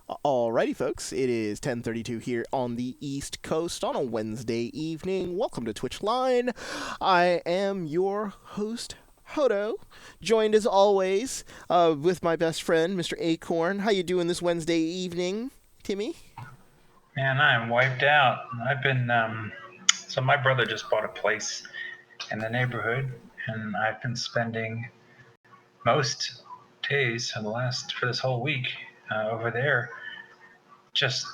Alrighty, folks, it is 10:32 here on the East Coast on a Wednesday evening. Welcome to Twitch Line. I am your host, Hodo, joined as always with my best friend, Mr. Acorn. How you doing this Wednesday evening, Timmy? Man, I'm wiped out. So my brother just bought a place in the neighborhood, and I've been spending most days for this whole week over there, just,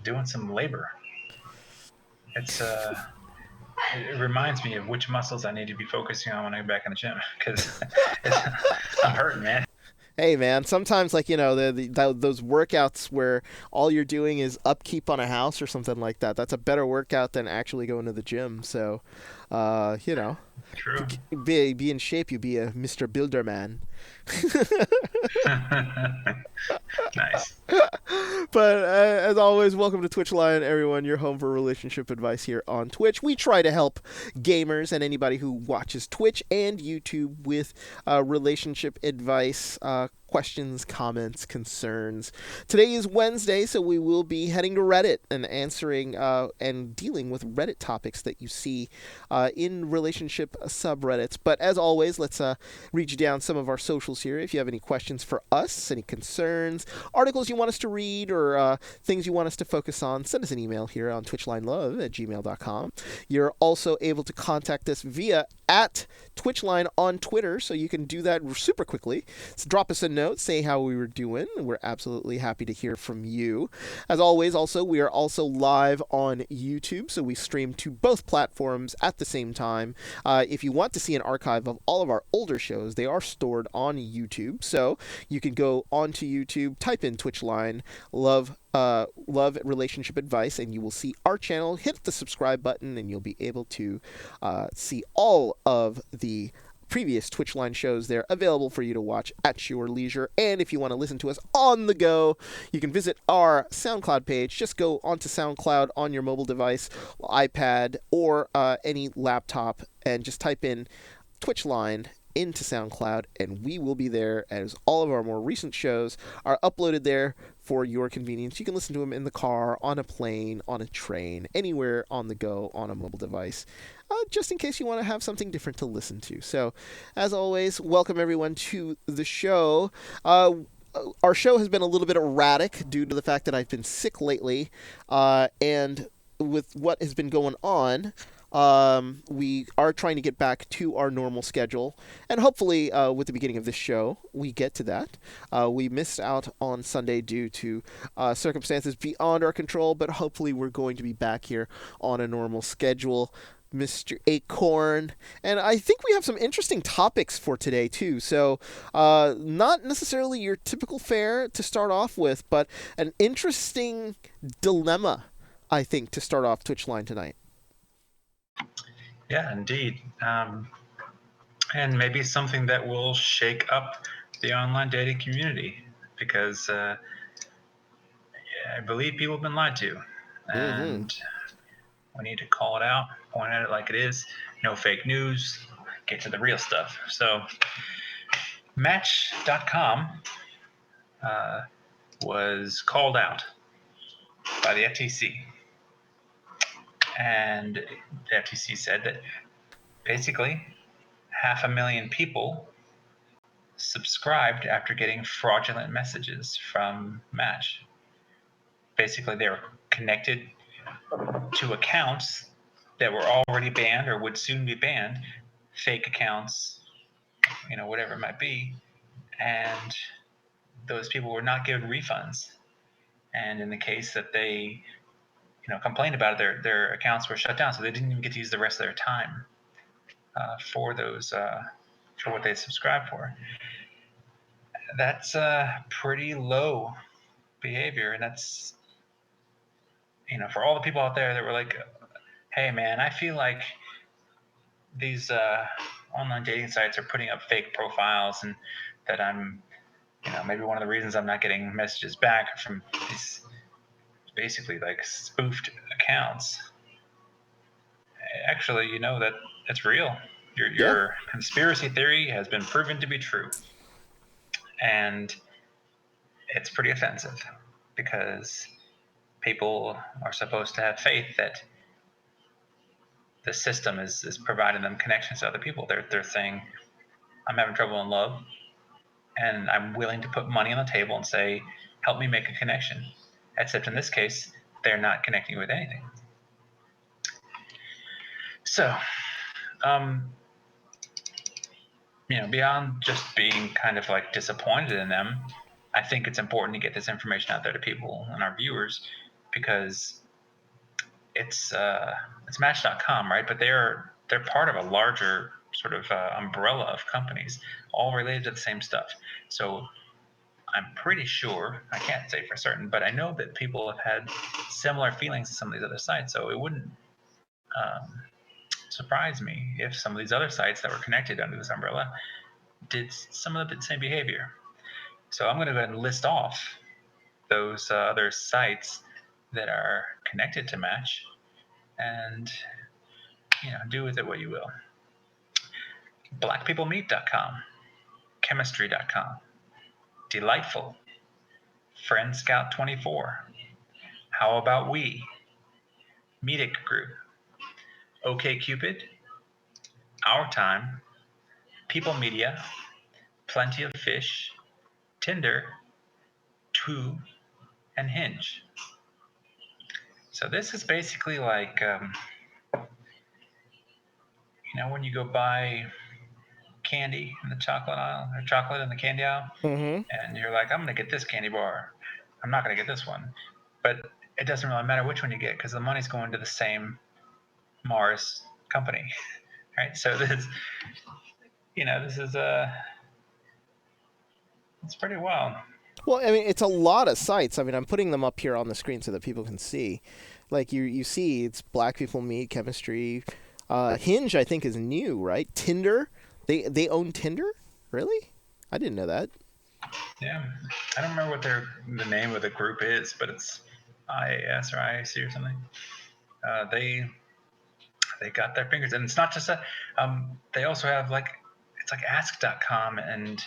doing some labor. It's, it reminds me of which muscles I need to be focusing on when I get back in the gym, because I'm hurting, man. Hey man, sometimes those workouts where all you're doing is upkeep on a house or something like that. That's a better workout than actually going to the gym. So, uh, you know, True. be in shape. You be a Mr. Builderman. Nice. But as always, welcome to Twitch Line, everyone. Your home for relationship advice here on Twitch. We try to help gamers and anybody who watches Twitch and YouTube with relationship advice, questions, comments, concerns. Today is Wednesday, so we will be heading to Reddit and answering and dealing with Reddit topics that you see in relationship subreddits. But as always, let's read you down some of our socials here. If you have any questions for us, any concerns, articles you want us to read, or things you want us to focus on, send us an email here on twitchlinelove@gmail.com. You're also able to contact us via @twitchline on Twitter, so you can do that super quickly. So drop us a note, say how we were doing. We're absolutely happy to hear from you. As always, also, we are also live on YouTube, so we stream to both platforms at the same time. If you want to see an archive of all of our older shows, they are stored on YouTube, so you can go onto YouTube, type in Twitchline, love relationship advice, and you will see our channel. Hit the subscribe button and you'll be able to see all of the previous Twitchline shows there available for you to watch at your leisure. And if you want to listen to us on the go, you can visit our SoundCloud page. Just go onto SoundCloud on your mobile device, iPad, or any laptop, and just type in Twitchline into SoundCloud, and we will be there as all of our more recent shows are uploaded there for your convenience. You can listen to them in the car, on a plane, on a train, anywhere on the go on a mobile device, just in case you want to have something different to listen to. So, as always, welcome everyone to the show. Our show has been a little bit erratic due to the fact that I've been sick lately, and with what has been going on, we are trying to get back to our normal schedule, and hopefully, with the beginning of this show, we get to that. We missed out on Sunday due to circumstances beyond our control, but hopefully, we're going to be back here on a normal schedule. Mr. Acorn, and I think we have some interesting topics for today too. So, not necessarily your typical fare to start off with, but an interesting dilemma, I think, to start off Twitchline tonight. Yeah, indeed. And maybe something that will shake up the online dating community, because I believe people have been lied to, and we need to call it out, point at it like it is. No fake news, get to the real stuff. So Match.com was called out by the FTC, and the FTC said that basically 500,000 people subscribed after getting fraudulent messages from Match. Basically, they were connected to accounts that were already banned or would soon be banned, fake accounts, whatever it might be, and those people were not given refunds. And in the case that they, complained about it, their accounts were shut down, so they didn't even get to use the rest of their time for those for what they subscribed for. That's pretty low behavior, and that's, for all the people out there that were like, hey man, I feel like these online dating sites are putting up fake profiles, and that I'm, maybe one of the reasons I'm not getting messages back from these basically like spoofed accounts. Actually, that it's real. Your conspiracy theory has been proven to be true. And it's pretty offensive because people are supposed to have faith that the system is providing them connections to other people. They're saying, I'm having trouble in love, and I'm willing to put money on the table and say, help me make a connection. Except in this case, they're not connecting with anything. So, um, beyond just being kind of like disappointed in them, I think it's important to get this information out there to people and our viewers because it's Match.com, right? But they're part of a larger sort of umbrella of companies, all related to the same stuff. So I'm pretty sure, I can't say for certain, but I know that people have had similar feelings to some of these other sites. So it wouldn't um, surprise me if some of these other sites that were connected under this umbrella did some of the same behavior. So I'm going to go ahead and list off those other sites that are connected to Match, and do with it what you will. Blackpeoplemeet.com, chemistry.com, Delightful, Friend Scout 24, How About We, Medic Group, OkCupid, Our Time, People Media, Plenty of Fish, Tinder, Too, and Hinge. So this is basically like, when you go buy candy in the chocolate aisle or chocolate in the candy aisle, Mm-hmm. and you're like, I'm going to get this candy bar. I'm not going to get this one. But it doesn't really matter which one you get because the money's going to the same Mars company, right? So this is it's pretty wild. Well, I mean, it's a lot of sites. I mean, I'm putting them up here on the screen so that people can see. Like you see, it's Black People Meet, Chemistry, Hinge. I think is new, right? Tinder. They own Tinder. Really? I didn't know that. Yeah, I don't remember what the name of the group is, but it's IAS or IAC or something. They got their fingers, and it's not just that. They also have it's like Ask.com and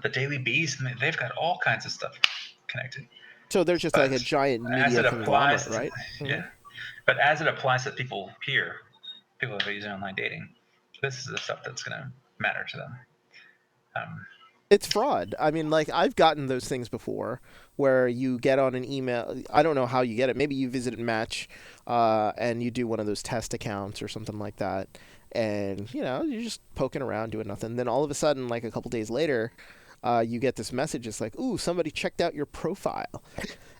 the Daily Beast, and they've got all kinds of stuff connected. So they're just like But a giant as media it conglomerate, applies, to, right? Mm-hmm. yeah. But as it applies to people here, people that are using online dating, this is the stuff that's going to matter to them. It's fraud. I mean, like I've gotten those things before, where you get on an email. I don't know how you get it. Maybe you visit Match, and you do one of those test accounts or something like that, and you're just poking around doing nothing. Then all of a sudden, like a couple days later, you get this message. It's like, "Ooh, somebody checked out your profile,"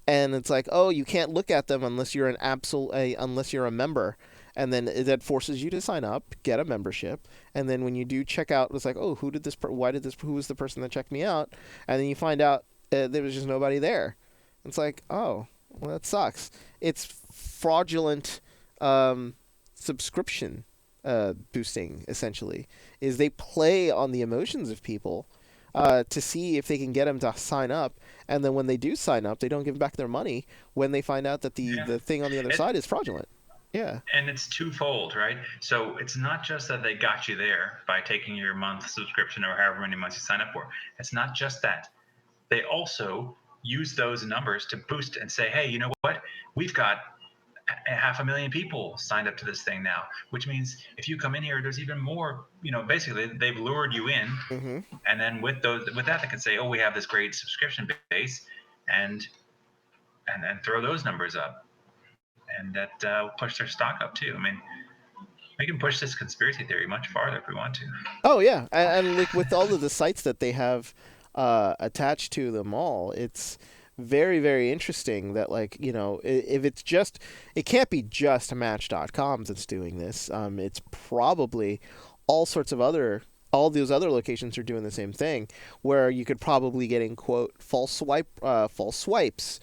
and it's like, "Oh, you can't look at them unless you're unless you're a member." And then that forces you to sign up, get a membership, and then when you do check out, it's like, oh, who was the person that checked me out? And then you find out there was just nobody there. It's like, oh, well, that sucks. It's fraudulent subscription boosting, essentially. Is they play on the emotions of people to see if they can get them to sign up, and then when they do sign up, they don't give back their money when they find out that the thing on the other side is fraudulent. Yeah. And it's twofold, right? So it's not just that they got you there by taking your month subscription or however many months you sign up for. It's not just that. They also use those numbers to boost and say, hey, you know what? We've got 500,000 people signed up to this thing now, which means if you come in here, there's even more, basically they've lured you in. Mm-hmm. And then with that, they can say, oh, we have this great subscription base and throw those numbers up. And that will push their stock up too. I mean, we can push this conspiracy theory much farther if we want to. Oh yeah, and like with all of the sites that they have attached to them all, it's very very interesting that if it's just it can't be just Match.com that's doing this. It's probably all those other locations are doing the same thing, where you could probably get in quote false swipes.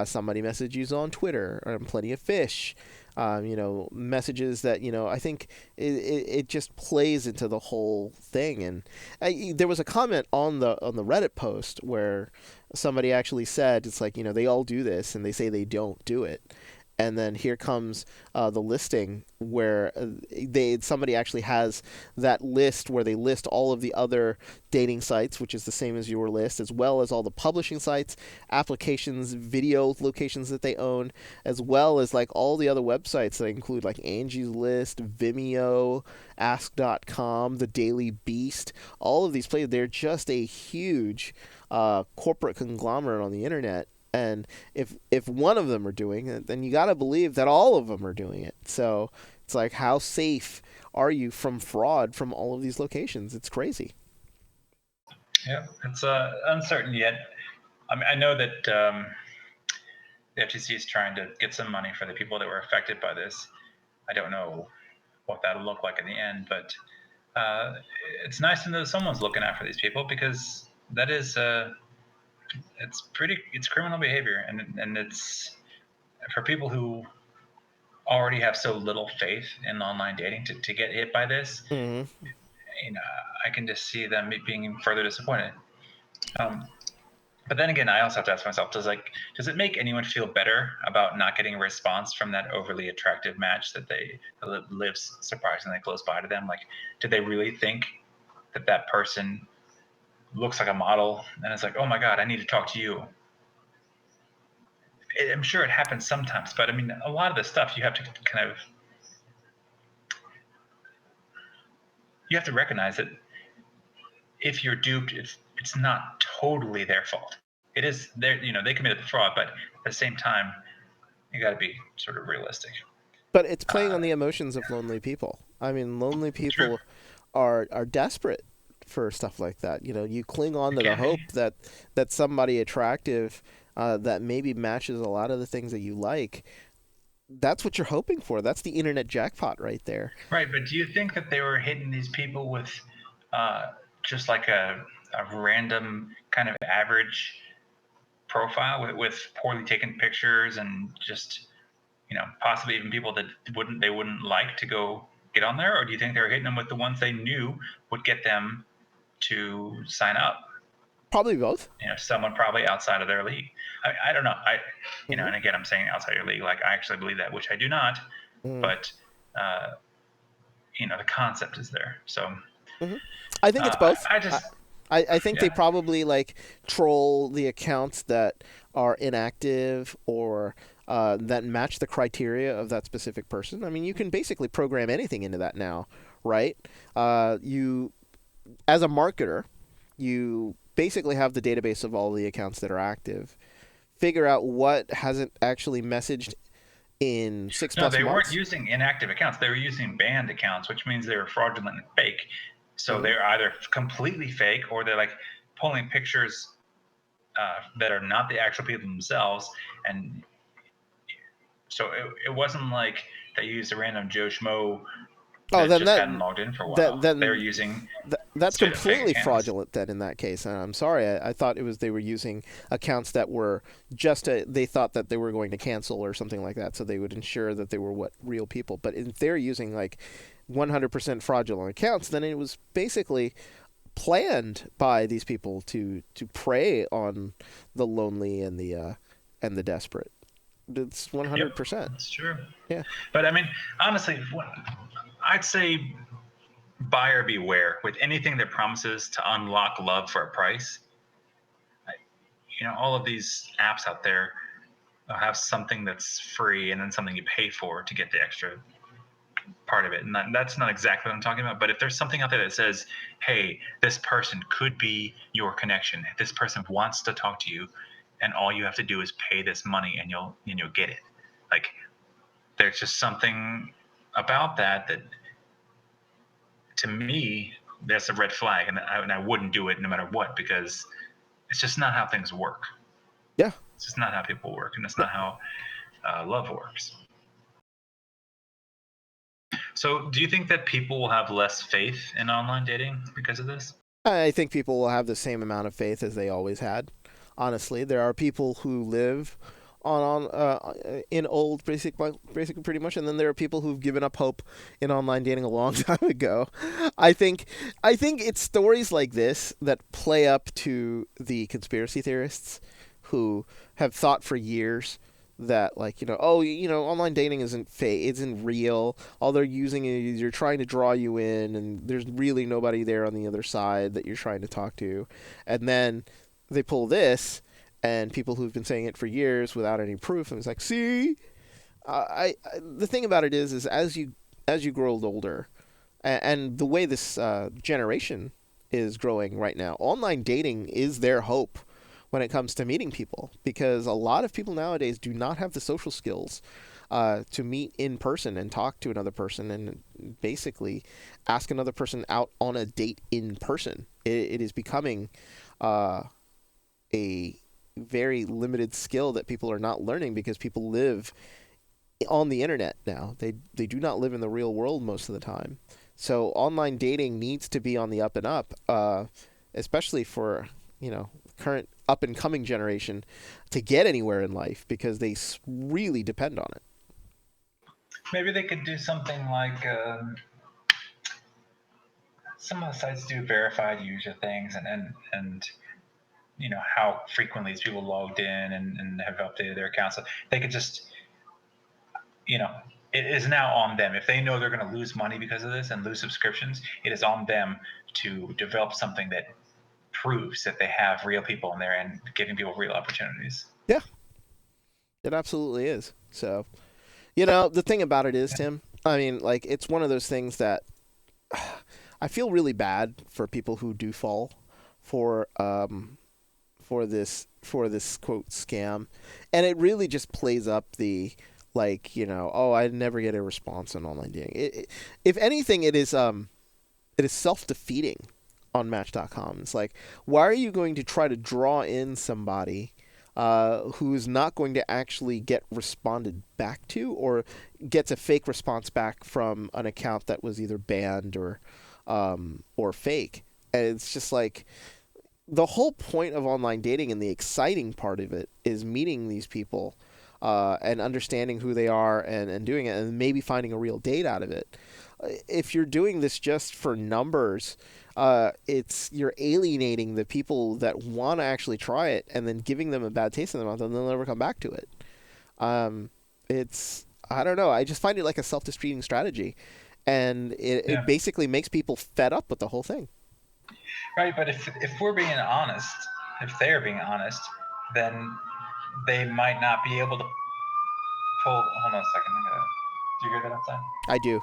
Somebody messaged you on Twitter or Plenty of Fish. Messages that I think it just plays into the whole thing. And there was a comment on the Reddit post where somebody actually said it's like they all do this and they say they don't do it, and then here comes the listing where somebody actually has that list where they list all of the other dating sites, which is the same as your list, as well as all the publishing sites, applications, video locations that they own, as well as like all the other websites that include like Angie's List, Vimeo, Ask.com, The Daily Beast. All of these places, they're just a huge corporate conglomerate on the internet. And if one of them are doing it, then you got to believe that all of them are doing it. So it's like, how safe are you from fraud from all of these locations? It's crazy. Yeah, it's uncertain yet. I mean, I know that the FTC is trying to get some money for the people that were affected by this. I don't know what that'll look like in the end, but it's nice to know that someone's looking out for these people, because that is it's criminal behavior, and it's for people who already have so little faith in online dating to get hit by this. Mm-hmm. I can just see them being further disappointed. But then again, I also have to ask myself, does it make anyone feel better about not getting a response from that overly attractive match that lives surprisingly close by to them? Like, did they really think that person looks like a model, and it's like, oh my God, I need to talk to you? I'm sure it happens sometimes, but I mean, a lot of the stuff you have to recognize that if you're duped, it's not totally their fault. It is they committed the fraud, but at the same time, you got to be sort of realistic. But it's playing on the emotions of lonely people. I mean, lonely people are desperate for stuff like that. You cling on to the hope that somebody attractive that maybe matches a lot of the things that you like. That's what you're hoping for. That's the internet jackpot right there. Right, but do you think that they were hitting these people with just like a random kind of average profile with poorly taken pictures, and just possibly even people that they wouldn't like to go get on there? Or do you think they were hitting them with the ones they knew would get them to sign up? Probably both. Someone probably outside of their league. I don't know. And again, I'm saying outside your league, like I actually believe that, which I do not. But the concept is there. So I think it's both. I think yeah. they probably like troll the accounts that are inactive or that match the criteria of that specific person. I mean, you can basically program anything into that now, right? You, as a marketer, you basically have the database of all the accounts that are active. Figure out what hasn't actually messaged in 6+ months. No, they weren't using inactive accounts. They were using banned accounts, which means they were fraudulent and fake. So they're either completely fake, or they're like pulling pictures that are not the actual people themselves. And so it wasn't like they used a random Joe Schmo that hadn't logged in for a while. They're using that's completely fraudulent. Then in that case, and I'm sorry, I thought it was they were using accounts that were just they thought that they were going to cancel or something like that, so they would ensure that they were real people. But if they're using like 100% fraudulent accounts, then it was basically planned by these people to prey on the lonely and the desperate. It's 100%. Yep, that's true. Yeah. But I mean, honestly, I'd say buyer beware with anything that promises to unlock love for a price. All of these apps out there have something that's free and then something you pay for to get the extra part of it. And that's not exactly what I'm talking about. But if there's something out there that says, hey, this person could be your connection, this person wants to talk to you, and all you have to do is pay this money and you'll get it. Like, there's just something about that to me, that's a red flag, and I wouldn't do it no matter what, because it's just not how things work. Yeah. It's just not how people work, and it's not how love works. So do you think that people will have less faith in online dating because of this? I think people will have the same amount of faith as they always had. Honestly, there are people who live in old basically pretty much, and then there are people who've given up hope in online dating a long time ago. I think it's stories like this that play up to the conspiracy theorists who have thought for years that, like, oh, online dating isn't real. All they're using is you're trying to draw you in, and there's really nobody there on the other side that you're trying to talk to. And then they pull this, and people who've been saying it for years without any proof, and it's like, see, the thing about it is as you grow older, and the way this generation is growing right now, online dating is their hope when it comes to meeting people, because a lot of people nowadays do not have the social skills to meet in person and talk to another person and basically ask another person out on a date in person. It is becoming a very limited skill that people are not learning because people live on the internet now. They do not live in the real world most of the time. So online dating needs to be on the up and up, especially for current up and coming generation to get anywhere in life, because they really depend on it. Maybe they could do something like some of the sites do verified user things, and how frequently these people logged in and have updated their accounts. So they could just you know, it is now on them. If they know they're going to lose money because of this and lose subscriptions, it is on them to develop something that proves that they have real people in there and giving people real opportunities. Yeah, it absolutely is. So, the thing about it is, Tim, I mean, like, it's one of those things that I feel really bad for people who do fall for this quote scam, and it really just plays up the, like, oh, I never get a response on online dating. If anything, it is self-defeating on Match.com. It's like, why are you going to try to draw in somebody who is not going to actually get responded back to, or gets a fake response back from an account that was either banned or fake? And it's just like, the whole point of online dating and the exciting part of it is meeting these people and understanding who they are, and doing it, and maybe finding a real date out of it. If you're doing this just for numbers, you're alienating the people that want to actually try it, and then giving them a bad taste in their mouth, and they'll never come back to it. It's I don't know. I just find it like a self-defeating strategy, and it Yeah. basically makes people fed up with the whole thing. Right, but if we're being honest, if they're being honest, then they might not be able to pull. Hold on a second. Do you hear that outside? I do.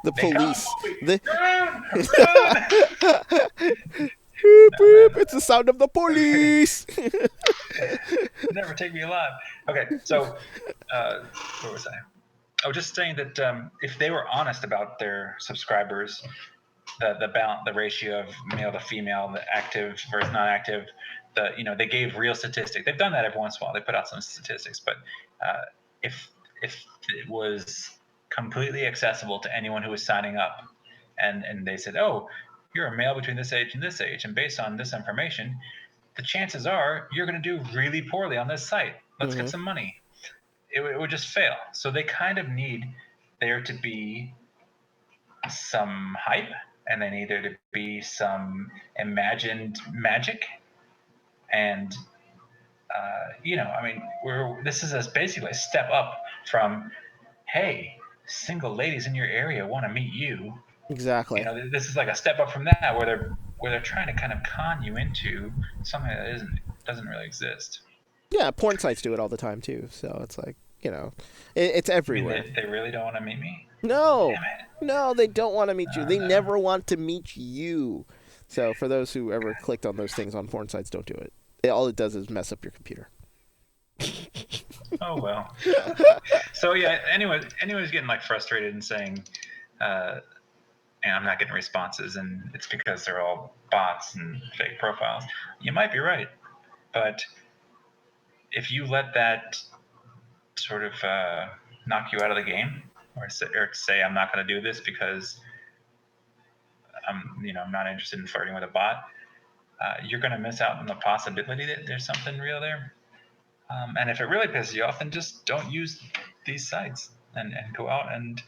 The They come. police. The Run! Run! Beep, No, beep. man. It's the sound of the police. Never take me alive. Okay, so where was I? I was just saying that if they were honest about their subscribers, the balance, the ratio of male to female, the active versus non-active, they gave real statistics. They've done that every once in a while. They put out some statistics, but if it was completely accessible to anyone who was signing up, and they said, oh, you're a male between this age and this age, and based on this information, the chances are you're going to do really poorly on this site. Let's Hmm. get some money. It would just fail. So they kind of need there to be some hype, and they need there to be some imagined magic. And I mean, this is basically a step up from, hey, single ladies in your area want to meet you. Exactly. This is like a step up from that, where they're trying to kind of con you into something that doesn't really exist. Yeah, porn sites do it all the time too. So it's like, it's I mean, everywhere. they really don't want to meet me. No, Damn it. no, they don't want to meet you. They No. never want to meet you. So for those who ever clicked on those things on porn sites, don't do it. All it does is mess up your computer. Oh well. So yeah. Anyone's getting like frustrated and saying, uh, and I'm not getting responses, and it's because they're all bots and fake profiles. You might be right, but if you let that sort of knock you out of the game, or say I'm not going to do this because I'm not interested in flirting with a bot, you're going to miss out on the possibility that there's something real there. And if it really pisses you off, then just don't use these sites, and go out and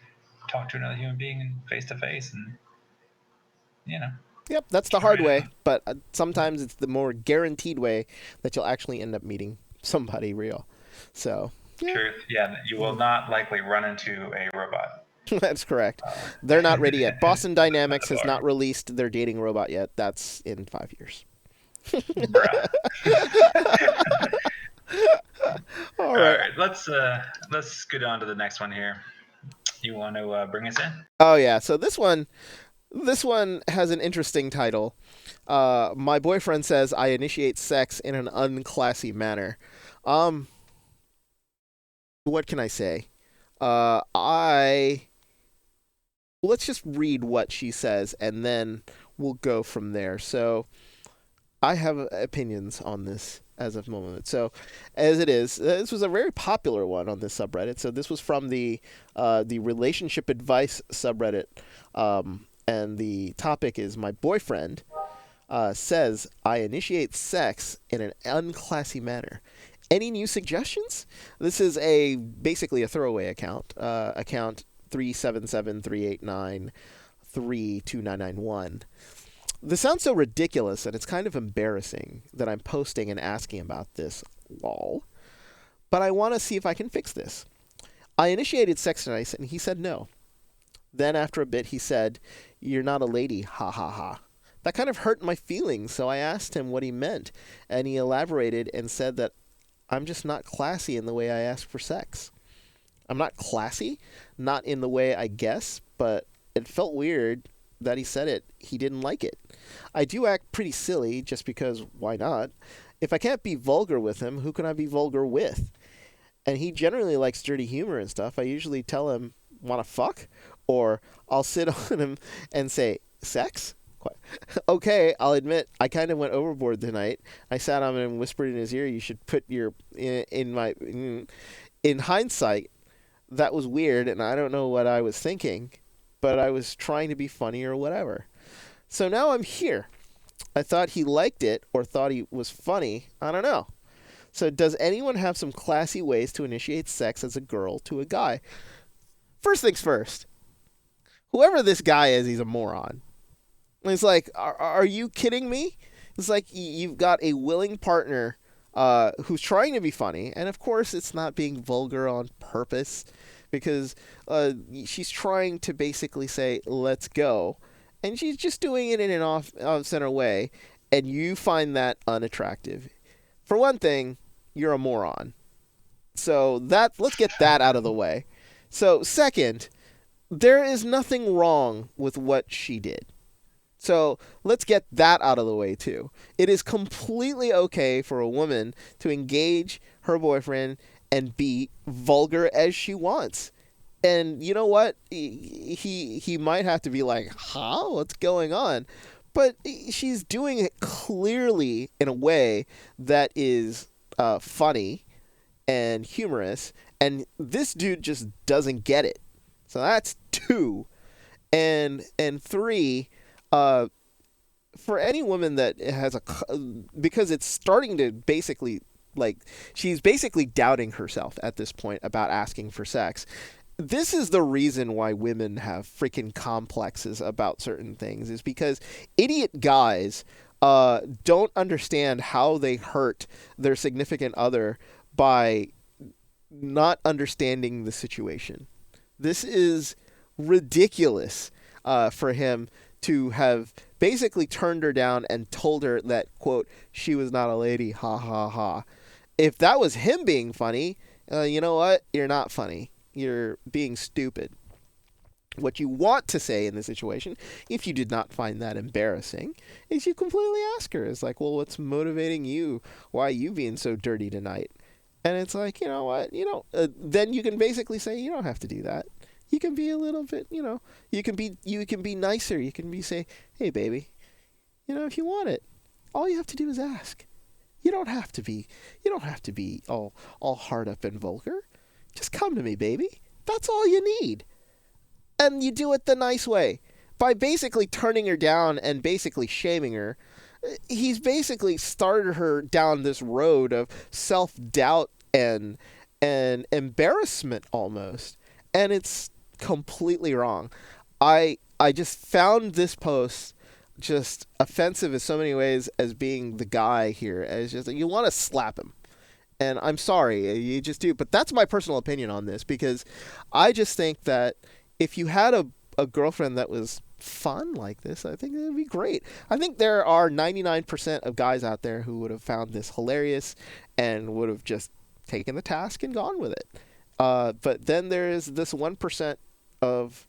talk to another human being face to face, and you know Yep, that's the try hard to. way, but sometimes it's the more guaranteed way that you'll actually end up meeting somebody real. So Yeah, Truth. Yeah, you will not likely run into a robot that's correct. They're not ready yet. Boston at Dynamics a has not bar. released their dating robot yet. That's in 5 years. Bruh. All All right. right, let's get on to the next one here. You want to bring us in? Oh yeah. So this one has an interesting title. My boyfriend says I initiate sex in an unclassy manner. Um, what can I say? I let's just read what she says and then we'll go from there. So I have opinions on this as of the moment. So, as it is, this was a very popular one on this subreddit. So this was from the relationship advice subreddit, and the topic is my boyfriend says I initiate sex in an unclassy manner. Any new suggestions? This is a basically a throwaway account. Account 37738932991. This sounds so ridiculous and it's kind of embarrassing that I'm posting and asking about this, lol. But I want to see if I can fix this. I initiated sex tonight and he said no. Then after a bit he said, "You're not a lady, ha ha ha." That kind of hurt my feelings, so I asked him what he meant, and he elaborated and said that I'm just not classy in the way I ask for sex. I'm not classy, not in the way I guess, but it felt weird that he said it. He didn't like it. I do act pretty silly just because why not? If I can't be vulgar with him, who can I be vulgar with? And he generally likes dirty humor and stuff. I usually tell him, "Want to fuck?" Or I'll sit on him and say, "Sex?" Okay, I'll admit I kind of went overboard tonight. I sat on him and whispered in his ear, "You should put your in my." In hindsight, that was weird, and I don't know what I was thinking, but I was trying to be funny or whatever. So now I'm here. I thought he liked it or thought he was funny. I don't know. So does anyone have some classy ways to initiate sex as a girl to a guy? First things first. Whoever this guy is, he's a moron. It's like, are you kidding me? It's like you've got a willing partner who's trying to be funny, and of course it's not being vulgar on purpose because she's trying to basically say, "Let's go," and she's just doing it in an off-center way, and you find that unattractive. For one thing, you're a moron. So let's get that out of the way. So second, there is nothing wrong with what she did. So let's get that out of the way too. It is completely okay for a woman to engage her boyfriend and be vulgar as she wants. And you know what? He might have to be like, "Huh? What's going on?" But she's doing it clearly in a way that is funny and humorous, and this dude just doesn't get it. So that's two, and three. For any woman that has because it's starting to basically like she's basically doubting herself at this point about asking for sex. This is the reason why women have freaking complexes about certain things is because idiot guys don't understand how they hurt their significant other by not understanding the situation. This is ridiculous for him to have basically turned her down and told her that, quote, she was not a lady, ha ha ha. If that was him being funny, you know what? You're not funny. You're being stupid. What you want to say in this situation, if you did not find that embarrassing, is you completely ask her. It's like, "Well, what's motivating you? Why are you being so dirty tonight?" And it's like, you know what? Then you can basically say, "You don't have to do that. You can be a little bit, you can be nicer. You can say, 'Hey, baby, if you want it, all you have to do is ask. You don't have to be all hard up and vulgar. Just come to me, baby. That's all you need.'" And you do it the nice way. By basically turning her down and basically shaming her, he's basically started her down this road of self-doubt and embarrassment almost. And it's completely wrong. I just found this post just offensive in so many ways as being the guy here. As just you want to slap him. And I'm sorry, you just do. But that's my personal opinion on this, because I just think that if you had a girlfriend that was fun like this, I think it would be great. I think there are 99% of guys out there who would have found this hilarious and would have just taken the task and gone with it. But then there is this 1% of,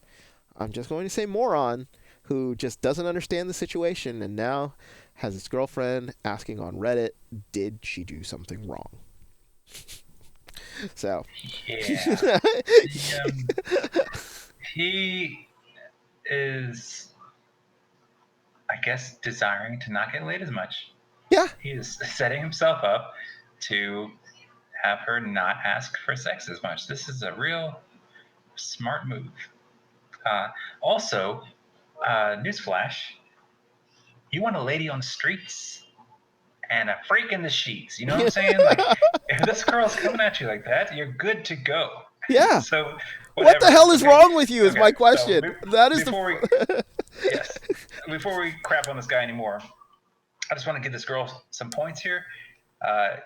I'm just going to say moron, who just doesn't understand the situation and now has his girlfriend asking on Reddit, did she do something wrong? So. Yeah. He is, I guess, desiring to not get laid as much. Yeah. He is setting himself up to have her not ask for sex as much. This is a real smart move. Also, newsflash, you want a lady on the streets and a freak in the sheets. You know what I'm saying? Like, if this girl's coming at you like that, you're good to go. Yeah. So, what the hell is wrong with you is Okay, my question. So That is yes, before we crap on this guy anymore, I just want to give this girl some points here.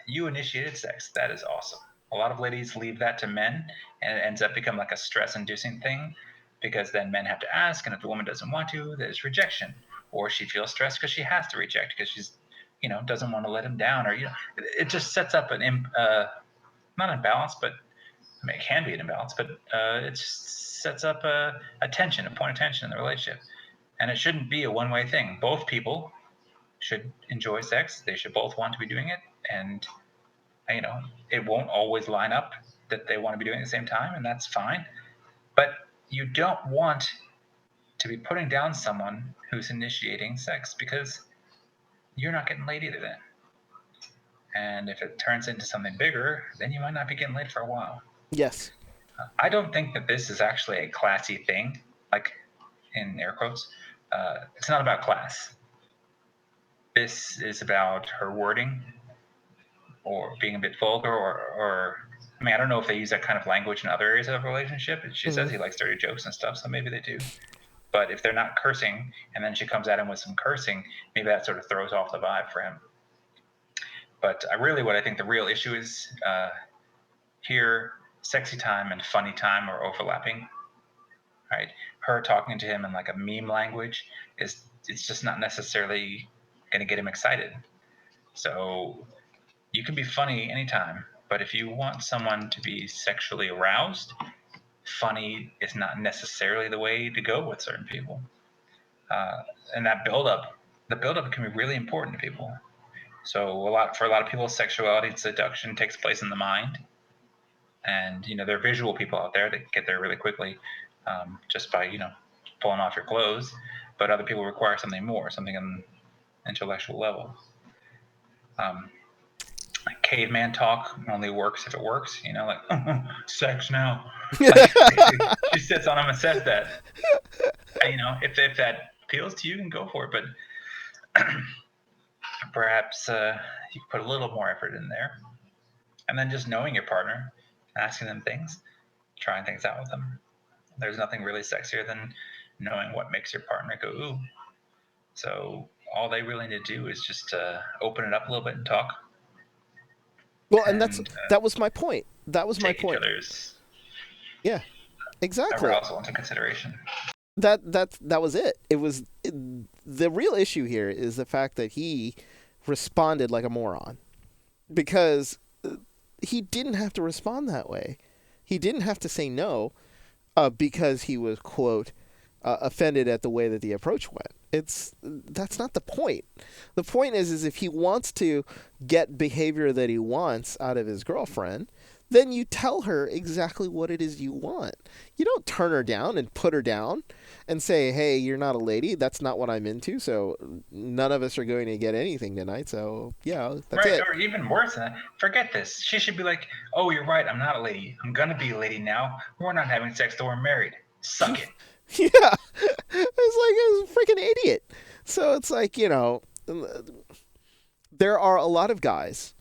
You initiated sex. That is awesome. A lot of ladies leave that to men, and it ends up becoming like a stress-inducing thing, because then men have to ask, and if the woman doesn't want to, there's rejection, or she feels stressed because she has to reject because she's, doesn't want to let him down, or it just sets up an not imbalance, but I mean, it can be an imbalance, but it just sets up a tension, a point of tension in the relationship, and it shouldn't be a one-way thing. Both people should enjoy sex. They should both want to be doing it, and it won't always line up that they want to be doing it at the same time, and that's fine. But you don't want to be putting down someone who's initiating sex, because you're not getting laid either then. And if it turns into something bigger, then you might not be getting laid for a while. Yes. I don't think that this is actually a classy thing, like in air quotes. It's not about class. This is about her wording, or being a bit vulgar, or I mean, I don't know if they use that kind of language in other areas of a relationship. She says he likes dirty jokes and stuff, so maybe they do. But if they're not cursing, and then she comes at him with some cursing, maybe that sort of throws off the vibe for him. But what I think the real issue is, here, sexy time and funny time are overlapping, right? Her talking to him in like a meme language it's just not necessarily going to get him excited. So you can be funny anytime, but if you want someone to be sexually aroused, funny is not necessarily the way to go with certain people. And that the buildup can be really important to people. So for a lot of people, sexuality seduction takes place in the mind, and there are visual people out there that get there really quickly, just by pulling off your clothes. But other people require something more, something on an intellectual level. Caveman talk only works if it works. Like sex now. Like, she sits on him and says that. If that appeals to you, then go for it. But perhaps you put a little more effort in there, and then just knowing your partner, asking them things, trying things out with them. There's nothing really sexier than knowing what makes your partner go ooh. So all they really need to do is just open it up a little bit and talk. Well, and that was my point. That was my point. Take each other's exactly arousal into consideration. That was it. The real issue here is the fact that he responded like a moron, because he didn't have to respond that way. He didn't have to say no, because he was, quote, offended at the way that the approach went. That's not the point. The point is if he wants to get behavior that he wants out of his girlfriend, then you tell her exactly what it is you want. You don't turn her down and put her down and say, hey, you're not a lady. That's not what I'm into. So none of us are going to get anything tonight. So yeah, that's right, it. Or even worse than that, forget this. She should be like, oh, you're right. I'm not a lady. I'm going to be a lady now. We're not having sex till we're married. Suck it. Yeah. It's like a freaking idiot. So it's like, there are a lot of guys,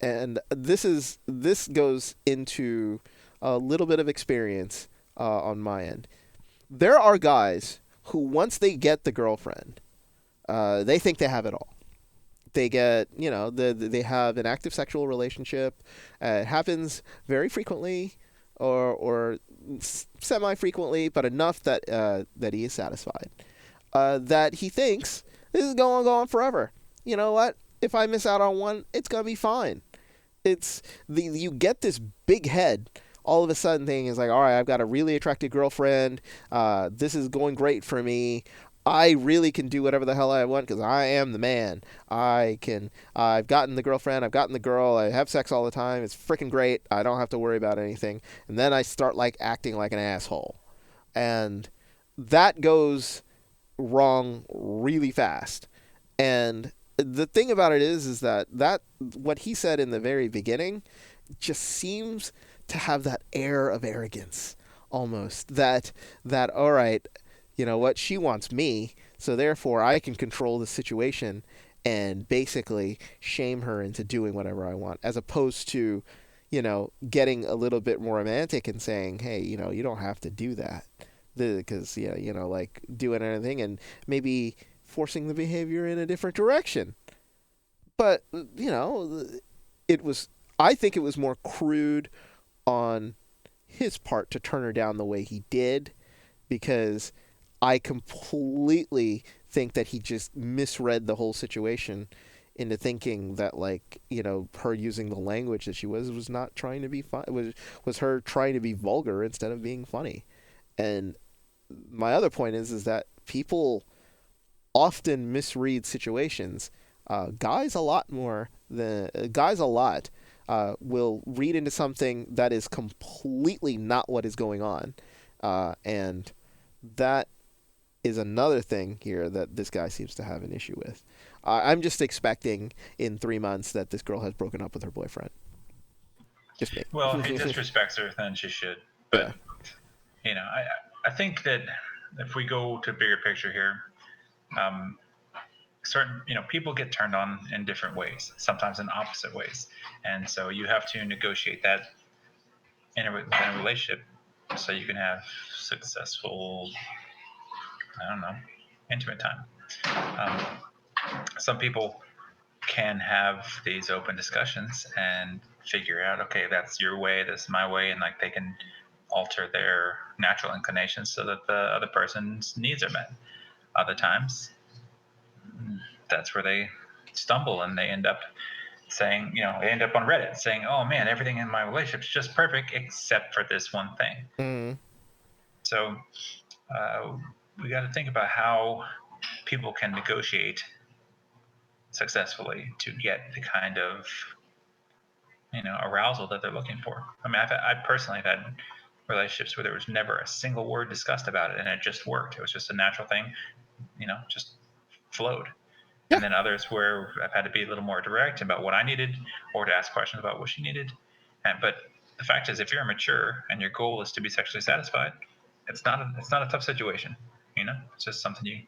and this goes into a little bit of experience on my end. There are guys who, once they get the girlfriend, they think they have it all. They get, they have an active sexual relationship. It happens very frequently, or semi frequently, but enough that he is satisfied. That he thinks this is going on forever. You know what? If I miss out on one, it's gonna be fine. It's you get this big head all of a sudden thing is like, all right, I've got a really attractive girlfriend. This is going great for me. I really can do whatever the hell I want because I am the man. I can. I've gotten the girlfriend. I've gotten the girl. I have sex all the time. It's freaking great. I don't have to worry about anything. And then I start like acting like an asshole, and that goes wrong really fast. And the thing about it is that what he said in the very beginning just seems to have that air of arrogance almost that all right, you know what, she wants me, so therefore I can control the situation and basically shame her into doing whatever I want, as opposed to, getting a little bit more romantic and saying, hey, you don't have to do that, because yeah, like doing anything and maybe forcing the behavior in a different direction. But it was, I think it was more crude on his part to turn her down the way he did, because I completely think that he just misread the whole situation into thinking that, like, her using the language that she was not trying to be fun, was her trying to be vulgar instead of being funny. And my other point is that people often misread situations. Guys a lot will read into something that is completely not what is going on, and that is another thing here that this guy seems to have an issue with. I'm just expecting in 3 months that this girl has broken up with her boyfriend. Just me. Well, if he disrespects her, then she should. Yeah. But I think that if we go to bigger picture here, um, certain people get turned on in different ways, sometimes in opposite ways, and so you have to negotiate that in a relationship so you can have successful, I don't know, intimate time. Some people can have these open discussions and figure out, okay, that's your way, this is my way, and like they can alter their natural inclinations so that the other person's needs are met. Other times, that's where they stumble and they end up saying, they end up on Reddit saying, oh man, everything in my relationship is just perfect except for this one thing. Mm. So we got to think about how people can negotiate successfully to get the kind of arousal that they're looking for. I mean, I personally have had relationships where there was never a single word discussed about it, and it just worked. It was just a natural thing, just flowed. Yeah. And then others where I've had to be a little more direct about what I needed, or to ask questions about what she needed. But the fact is, if you're mature and your goal is to be sexually satisfied, it's not a tough situation. It's just something you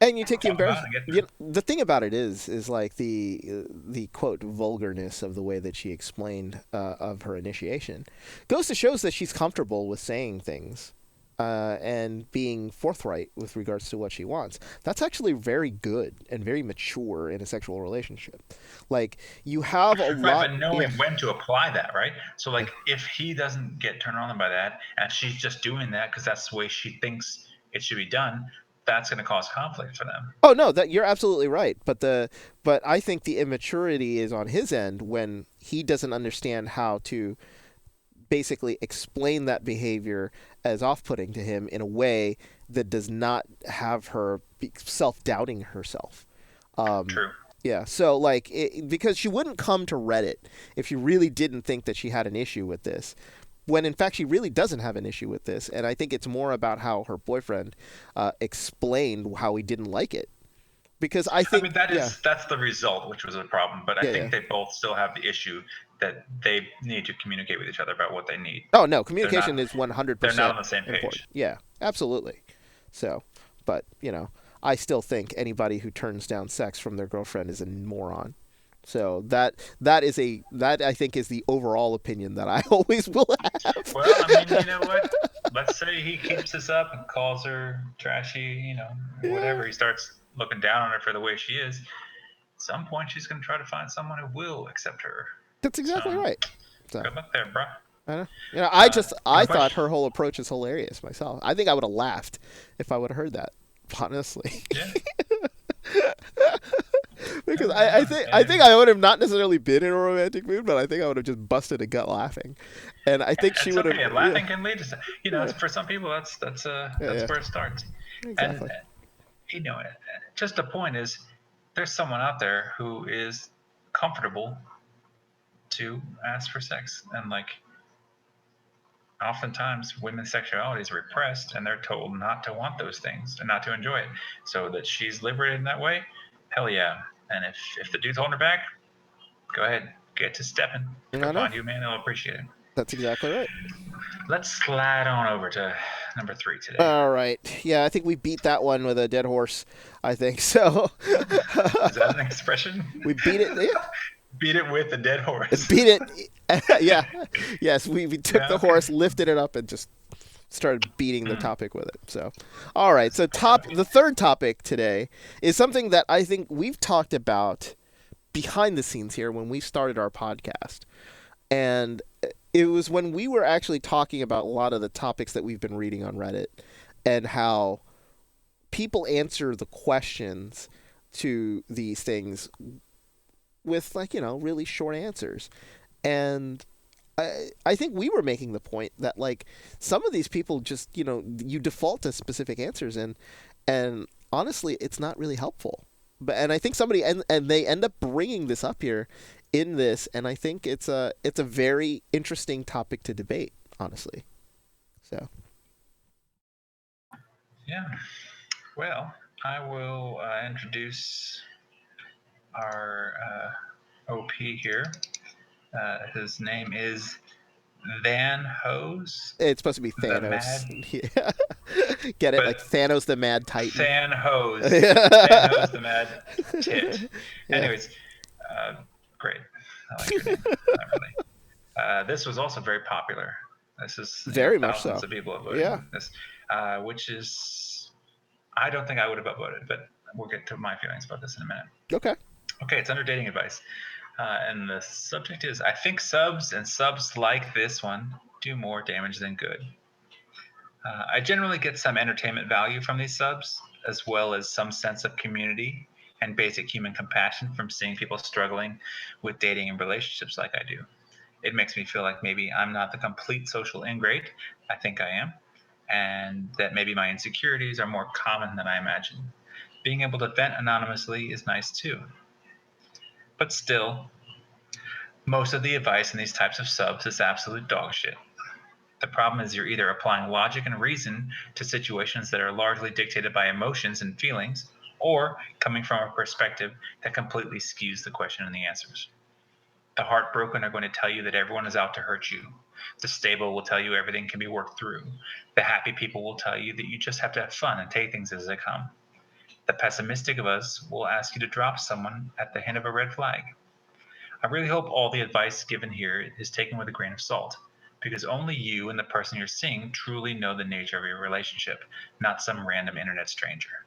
And you take the talk about embarrassment. and get through. The thing about it is like the quote vulgarness of the way that she explained of her initiation goes to shows that she's comfortable with saying things and being forthright with regards to what she wants. That's actually very good and very mature in a sexual relationship. Like, you have a Right, lot. but knowing Yeah. when to apply that, right? So, like, if he doesn't get turned on by that, and she's just doing that because that's the way she thinks it should be done, that's going to cause conflict for them. Oh no, that you're absolutely right. But I think the immaturity is on his end when he doesn't understand how to basically explain that behavior as off-putting to him in a way that does not have her self-doubting herself. True. Yeah, so like because she wouldn't come to Reddit if she really didn't think that she had an issue with this, when in fact she really doesn't have an issue with this, and I think it's more about how her boyfriend explained how he didn't like it. Because I I think, mean, yeah, that's the result, which was a problem. But I yeah, yeah. think they both still have the issue that they need to communicate with each other about what they need. Oh no, They're communication not is they're not 100% on the same important. page. Yeah, absolutely. So, but I still think anybody who turns down sex from their girlfriend is a moron. So that I think is the overall opinion that I always will have. Well, I mean, you know what? Let's say he keeps this up and calls her trashy, Yeah. whatever. He starts looking down on her for the way she is. some point she's going to try to find someone who will accept her. That's exactly So right. So good luck there, bro. I know. I thought Question. her whole approach is hilarious myself. I think I would have laughed if I would have heard that. Honestly. Yeah. Because I And think I would have not necessarily been in a romantic mood, but I think I would have just busted a gut laughing, and I think she it's would have. okay. Yeah, Laughing can lead to, yeah, for some people that's yeah, where it starts. And exactly. you know, just the point is, there's someone out there who is comfortable to ask for sex, and like oftentimes women's sexuality is repressed and they're told not to want those things and not to enjoy it, so that she's liberated in that way. Hell yeah. And if the dude's holding her back, go ahead, get to stepping. Go I know. find you a man that'll appreciate it. That's exactly right. Let's slide on over to number 3 today. All right. Yeah, I think we beat that one with a dead horse. I think so. Is that an expression? We beat it. Yeah. Beat it with a dead horse. Beat it. Yeah. Yes, we took Yeah, the okay. horse, lifted it up, and just started beating the topic with it. So, all right. So, the third topic today is something that I think we've talked about behind the scenes here when we started our podcast. And it was when we were actually talking about a lot of the topics that we've been reading on Reddit and how people answer the questions to these things with, like, really short answers. And I think we were making the point that, like, some of these people just, you default to specific answers, and honestly, it's not really helpful. And I think somebody and they end up bringing this up here in this, and I think it's a very interesting topic to debate, honestly. So Yeah. Well, I will introduce our OP here. His name is Van Hose, it's supposed to be the Thanos. Mad, Yeah. Get it? Like but Thanos, the Mad Titan. Fan Hose, Fan Hose, the Mad Tit. Yeah. Anyways, great. I like your name. Not really. This was also very popular. This is Very much thousands so. of people have voted Yeah. this, which is I don't think I would have voted, but we'll get to my feelings about this in a minute. Okay. Okay, it's under dating advice. And the subject is, I think subs and subs like this one do more damage than good. I generally get some entertainment value from these subs, as well as some sense of community and basic human compassion from seeing people struggling with dating and relationships like I do. It makes me feel like maybe I'm not the complete social ingrate I think I am, and that maybe my insecurities are more common than I imagine. Being able to vent anonymously is nice too. But still, most of the advice in these types of subs is absolute dog shit. The problem is you're either applying logic and reason to situations that are largely dictated by emotions and feelings, or coming from a perspective that completely skews the question and the answers. The heartbroken are going to tell you that everyone is out to hurt you. The stable will tell you everything can be worked through. The happy people will tell you that you just have to have fun and take things as they come. The pessimistic of us will ask you to drop someone at the hint of a red flag. I really hope all the advice given here is taken with a grain of salt, because only you and the person you're seeing truly know the nature of your relationship, not some random internet stranger.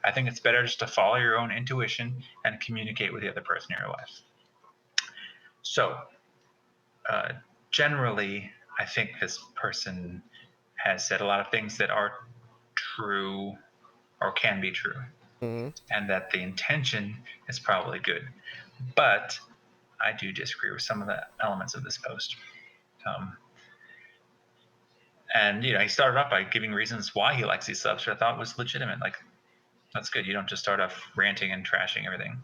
I think it's better just to follow your own intuition and communicate with the other person in your life. So, uh, generally, I think this person has said a lot of things that are true or can be true, Mm-hmm. and that the intention is probably good. But I do disagree with some of the elements of this post. And he started off by giving reasons why he likes these subs, which I thought was legitimate. Like, that's good. You don't just start off ranting and trashing everything.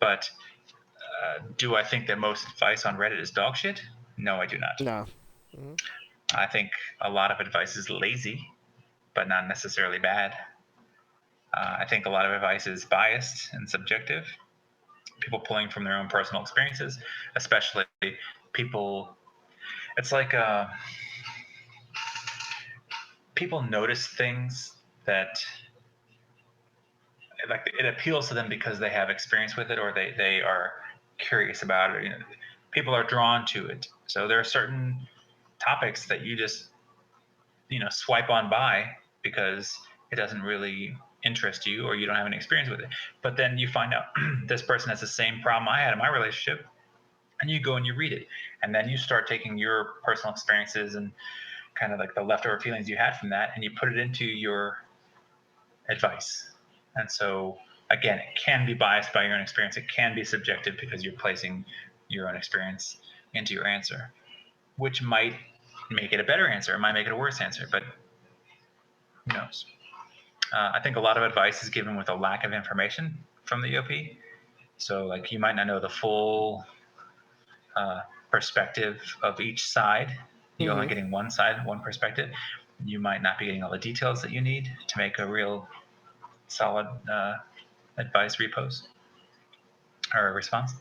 But do I think that most advice on Reddit is dog shit? No, I do not. No. Mm-hmm. I think a lot of advice is lazy, but not necessarily bad. I think a lot of advice is biased and subjective. People pulling from their own personal experiences, especially people. It's like people notice things that, like, it appeals to them because they have experience with it, or they are curious about it. People are drawn to it. So there are certain topics that you just swipe on by because it doesn't really interest you or you don't have any experience with it. But then you find out this person has the same problem I had in my relationship, and you go and you read it, and then you start taking your personal experiences and kind of like the leftover feelings you had from that, and you put it into your advice. And so again, it can be biased by your own experience. It can be subjective because you're placing your own experience into your answer, which might make it a better answer. It might make it a worse answer, but who knows? I think a lot of advice is given with a lack of information from the EOP. So like you might not know the full perspective of each side. You're only getting one side, one perspective. You might not be getting all the details that you need to make a real solid advice repost or response.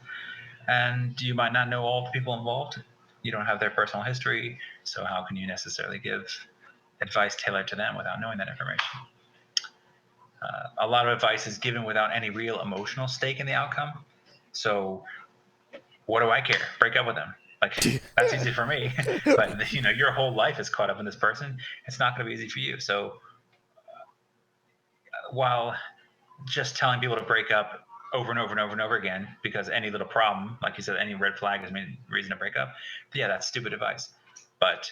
And you might not know all the people involved. You don't have their personal history, so how can you necessarily give advice tailored to them without knowing that information? A lot of advice is given without any real emotional stake in the outcome. So what do I care? Break up with them. Like that's easy for me, but your whole life is caught up in this person. It's not going to be easy for you. So while just telling people to break up over and over and over and over again because any little problem, like you said, any red flag is a reason to break up, yeah, that's stupid advice. But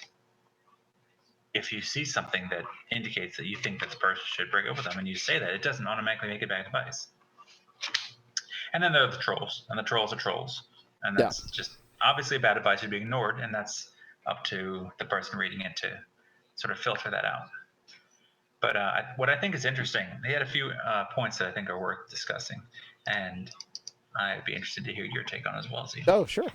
if you see something that indicates that you think that the person should break up with them and you say that, it doesn't automatically make it bad advice. And then there are the trolls, and the trolls are trolls. And that's just obviously bad advice should be ignored, and that's up to the person reading it to sort of filter that out. But what I think is interesting, he had a few points that I think are worth discussing, and I'd be interested to hear your take on as well, Z. Oh, sure.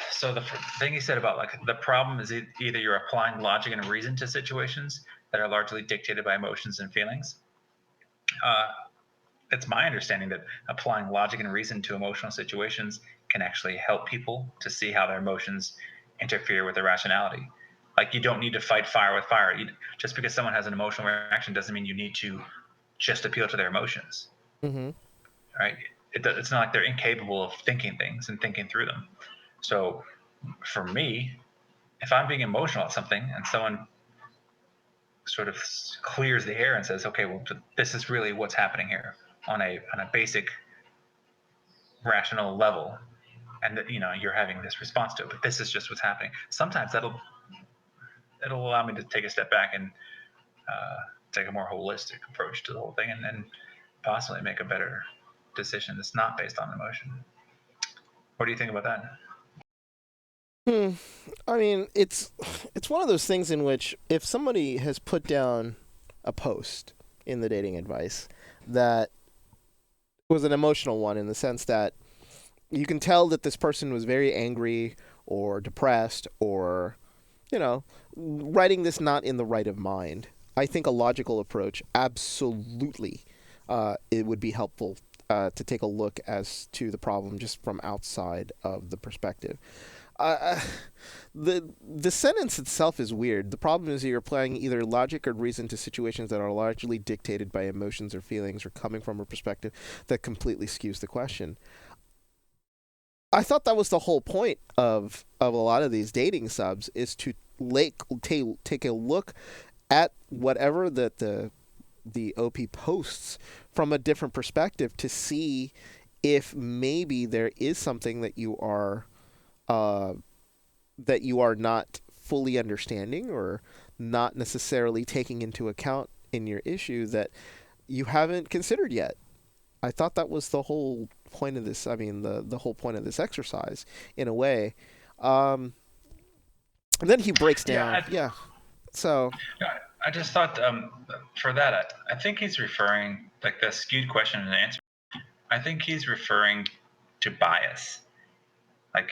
So the thing he said about like the problem is either you're applying logic and reason to situations that are largely dictated by emotions and feelings. It's my understanding that applying logic and reason to emotional situations can actually help people to see how their emotions interfere with their rationality. Like you don't need to fight fire with fire. Just because someone has an emotional reaction doesn't mean you need to just appeal to their emotions. Right? It's not like they're incapable of thinking things and thinking through them. So for me, if I'm being emotional at something and someone sort of clears the air and says, okay, well, this is really what's happening here on a basic rational level, and you're having this response to it, but this is just what's happening. Sometimes it'll allow me to take a step back and take a more holistic approach to the whole thing, and possibly make a better decision that's not based on emotion. What do you think about that? I mean, it's one of those things in which if somebody has put down a post in the dating advice that was an emotional one in the sense that you can tell that this person was very angry or depressed or, writing this not in the right of mind. I think a logical approach, absolutely, it would be helpful to take a look as to the problem just from outside of the perspective. The sentence itself is weird. The problem is you're applying either logic or reason to situations that are largely dictated by emotions or feelings or coming from a perspective that completely skews the question. I thought that was the whole point of a lot of these dating subs is to take a look at whatever that the OP posts from a different perspective to see if maybe there is something that you are not fully understanding or not necessarily taking into account in your issue that you haven't considered yet. I thought that was the whole point of this. I mean, the whole point of this exercise, in a way. And then he breaks down. Yeah. So. I just thought for that, I think he's referring like the skewed question and answer. I think he's referring to bias, like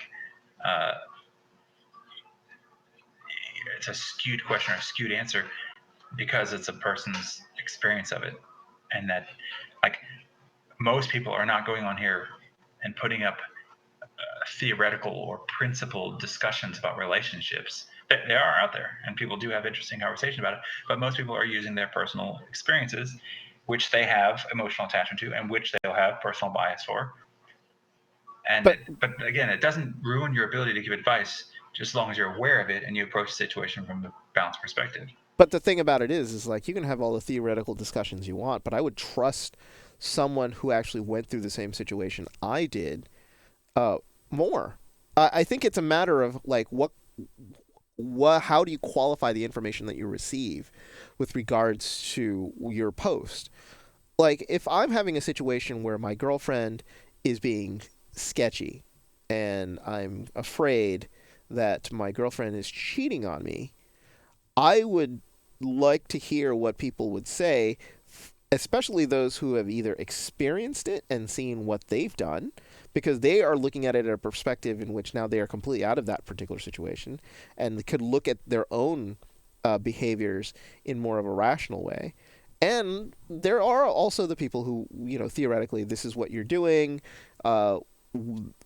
it's a skewed question or a skewed answer because it's a person's experience of it, and that like most people are not going on here and putting up theoretical or principled discussions about relationships. They are out there, and people do have interesting conversation about it. But most people are using their personal experiences, which they have emotional attachment to, and which they'll have personal bias for. And but again, it doesn't ruin your ability to give advice, just as long as you're aware of it and you approach the situation from a balanced perspective. But the thing about it is like you can have all the theoretical discussions you want, but I would trust someone who actually went through the same situation I did uh, more. I think it's a matter of like how do you qualify the information that you receive with regards to your post. Like if I'm having a situation where my girlfriend is being sketchy and I'm afraid that my girlfriend is cheating on me, I would like to hear what people would say, especially those who have either experienced it and seen what they've done, because they are looking at it at a perspective in which now they are completely out of that particular situation and could look at their own behaviors in more of a rational way. And there are also the people who, theoretically, this is what you're doing. Uh,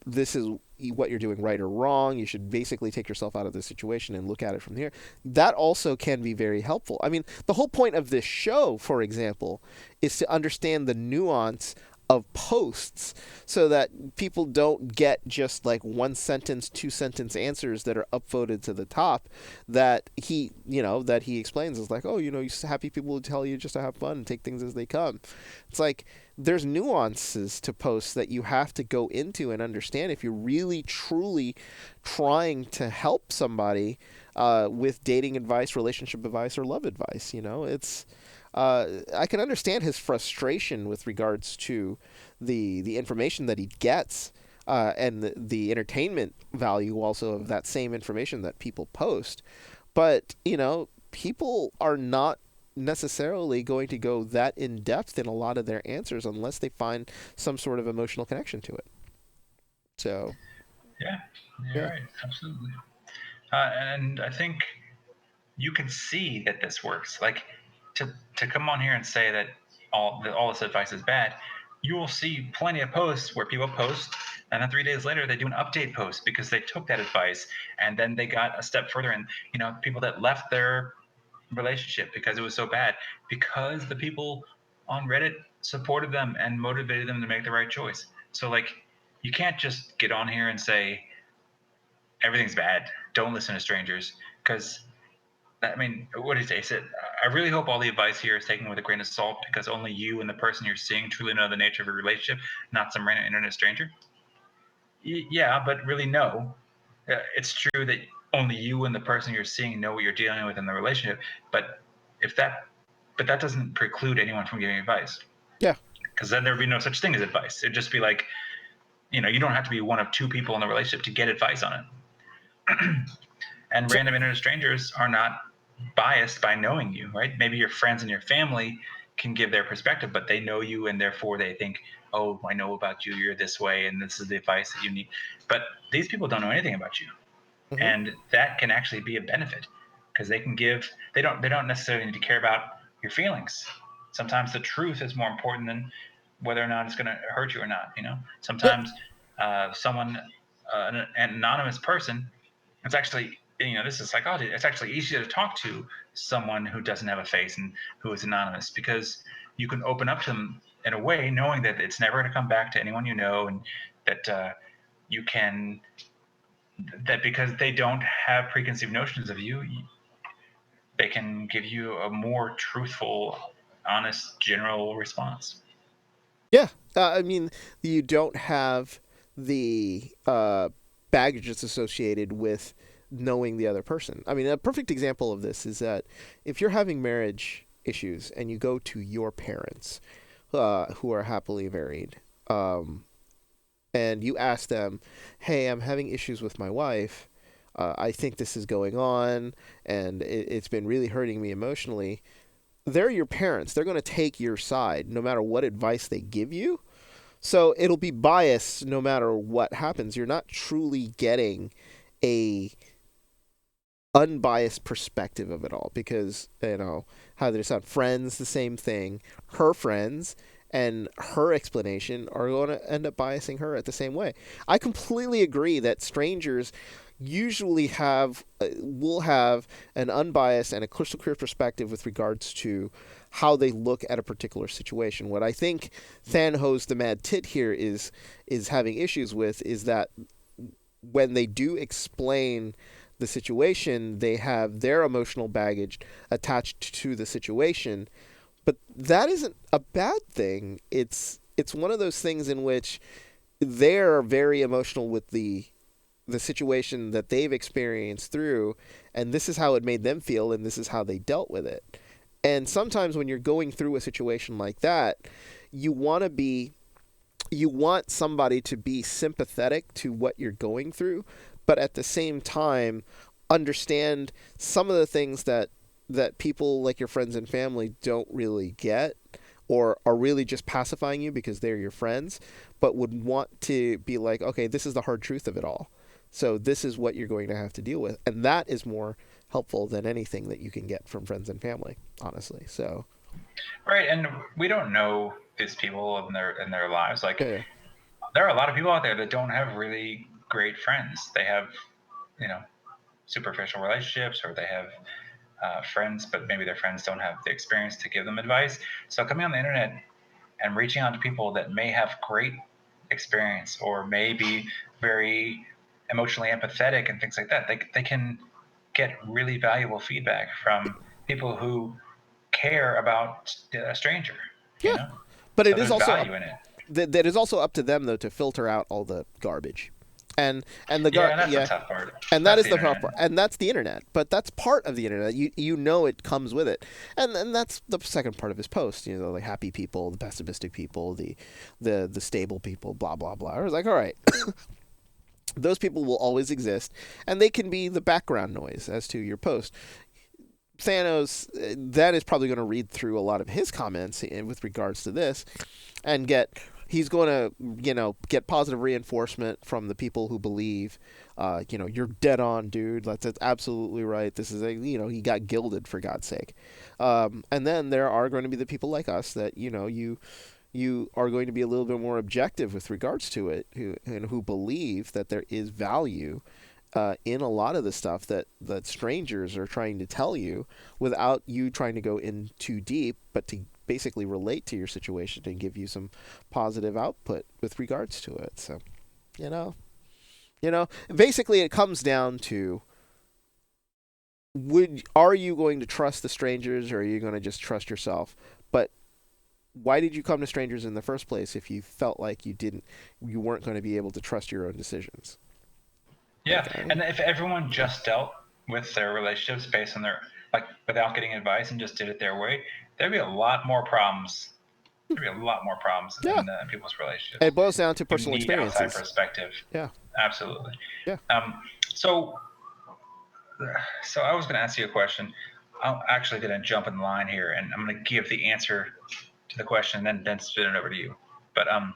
this is what you're doing right or wrong. You should basically take yourself out of the situation and look at it from here. That also can be very helpful. I mean, the whole point of this show, for example, is to understand the nuance of posts so that people don't get just like one sentence, two sentence answers that are upvoted to the top that he explains is like, oh, you happy people will tell you just to have fun and take things as they come. It's like there's nuances to posts that you have to go into and understand if you're really truly trying to help somebody with dating advice, relationship advice, or love advice. It's I can understand his frustration with regards to the information that he gets and the entertainment value also of that same information that people post. But, people are not necessarily going to go that in depth in a lot of their answers unless they find some sort of emotional connection to it. So, Yeah, you're yeah. right. Absolutely. And I think you can see that this works. Like to come on here and say that all this advice is bad, you will see plenty of posts where people post, and then 3 days later they do an update post because they took that advice and then they got a step further. And people that left their relationship because it was so bad because the people on Reddit supported them and motivated them to make the right choice. So like you can't just get on here and say everything's bad. Don't listen to strangers because I mean, what did he say? He said, I really hope all the advice here is taken with a grain of salt because only you and the person you're seeing truly know the nature of your relationship, not some random internet stranger. Yeah, but really, no. It's true that only you and the person you're seeing know what you're dealing with in the relationship, but if that, but that doesn't preclude anyone from giving advice Yeah. because then there would be no such thing as advice. It'd just be like, you don't have to be one of two people in the relationship to get advice on it. And So, random internet strangers are not biased by knowing you, right? Maybe your friends and your family can give their perspective, but they know you and therefore they think, oh, I know about you, you're this way, and this is the advice that you need. But these people don't know anything about you. mhm. And that can actually be a benefit because they don't necessarily need to care about your feelings. Sometimes the truth is more important than whether or not it's going to hurt you or not. Yeah. Sometimes someone an anonymous person, it's actually, this is psychology, it's actually easier to talk to someone who doesn't have a face and who is anonymous because you can open up to them in a way knowing that it's never going to come back to anyone you know, and that you can that because they don't have preconceived notions of you, they can give you a more truthful, honest, general response. Yeah. I mean, you don't have the baggage that's associated with knowing the other person. I mean, a perfect example of this is that if you're having marriage issues and you go to your parents who are happily married, and you ask them, hey, I'm having issues with my wife. I think this is going on, and it's been really hurting me emotionally. They're your parents. They're going to take your side no matter what advice they give you. So it'll be biased no matter what happens. You're not truly getting a unbiased perspective of it all because how they sound. Friends, the same thing. Her friends and her explanation are going to end up biasing her at the same way. I completely agree that strangers usually will have an unbiased and a crystal clear perspective with regards to how they look at a particular situation. What I think Thanhos the Mad Tit here is having issues with is that when they do explain the situation, they have their emotional baggage attached to the situation. But that isn't a bad thing. It's one of those things in which they're very emotional with the situation that they've experienced through, and this is how it made them feel, and this is how they dealt with it. And sometimes when you're going through a situation like that, you want to be you want somebody to be sympathetic to what you're going through, but at the same time understand some of the things that people like your friends and family don't really get, or are really just pacifying you because they're your friends, but would want to be like, okay, this is the hard truth of it all. So this is what you're going to have to deal with. And that is more helpful than anything that you can get from friends and family, honestly. So Right, and we don't know these people in their lives. Like yeah, there are a lot of people out there that don't have really great friends. They have, you know, superficial relationships, or they have friends, but maybe their friends don't have the experience to give them advice. So coming on the internet and reaching out to people that may have great experience or may be very emotionally empathetic and things like that, they can get really valuable feedback from people who care about a stranger, you yeah. know? But So it is there's also value in it. that is also up to them though to filter out all the garbage, and Yeah, that's the yeah, tough part. and that That's is the the tough internet. part, and that's the internet. But that's part of the internet. You know it comes with it, and that's the second part of his post. You know, the happy people, the pessimistic people, the stable people, blah blah blah. I was like, all right, those people will always exist, and they can be the background noise as to your post. Thanos then is probably going to read through a lot of his comments with regards to this, and he's going to get positive reinforcement from the people who believe, you're dead on, dude. That's absolutely right. This is he got gilded, for God's sake. And then there are going to be the people like us that you are going to be a little bit more objective with regards to it, who believe that there is value in a lot of the stuff that strangers are trying to tell you without you trying to go in too deep, but to basically relate to your situation and give you some positive output with regards to it. So, you know, basically it comes down to, are you going to trust the strangers, or are you going to just trust yourself? But why did you come to strangers in the first place if you felt like you weren't going to be able to trust your own decisions? Yeah, Like, and if everyone just dealt with their relationships based on their, like, without getting advice and just did it their way, there'd be a lot more problems. There'd be a lot more problems yeah, in people's relationships. it boils down to You personal need outside experiences. perspective. Yeah, Absolutely. yeah. Um, so, so I was going to ask you a question. I'm actually going to jump in line here, and I'm going to give the answer to the question, and then spin it over to you. But I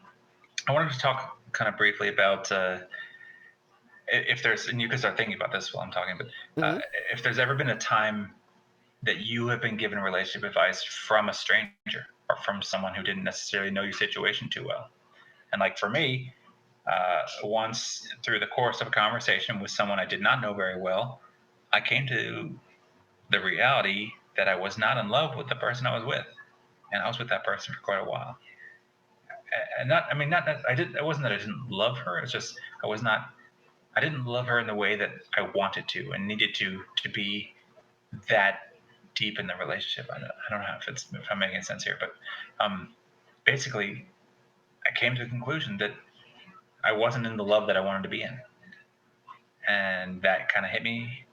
wanted to talk kind of briefly about if there's, and you can start thinking about this while I'm talking, but Mm-hmm. if there's ever been a time that you have been given relationship advice from a stranger or from someone who didn't necessarily know your situation too well. And like for me, once through the course of a conversation with someone I did not know very well, I came to the reality that I was not in love with the person I was with, and I was with that person for quite a while. And not, I mean, not that I did. It wasn't that I didn't love her. It's just I was not. I didn't love her in the way that I wanted to and needed to be that deep in the relationship. I don't know if I'm making sense here, but basically, I came to the conclusion that I wasn't in the love that I wanted to be in, and that kind of hit me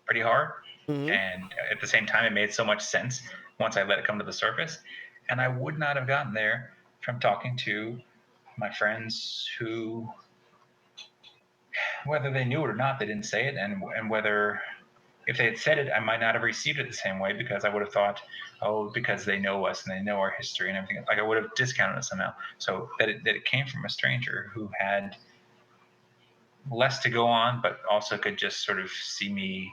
pretty hard. Mm-hmm. And at the same time, it made so much sense once I let it come to the surface. And I would not have gotten there from talking to my friends who, whether they knew it or not, they didn't say it, and whether if they had said it, I might not have received it the same way, because I would have thought, oh, because they know us and they know our history and everything. Like I would have discounted it somehow. So that it came from a stranger who had less to go on, but also could just sort of see me,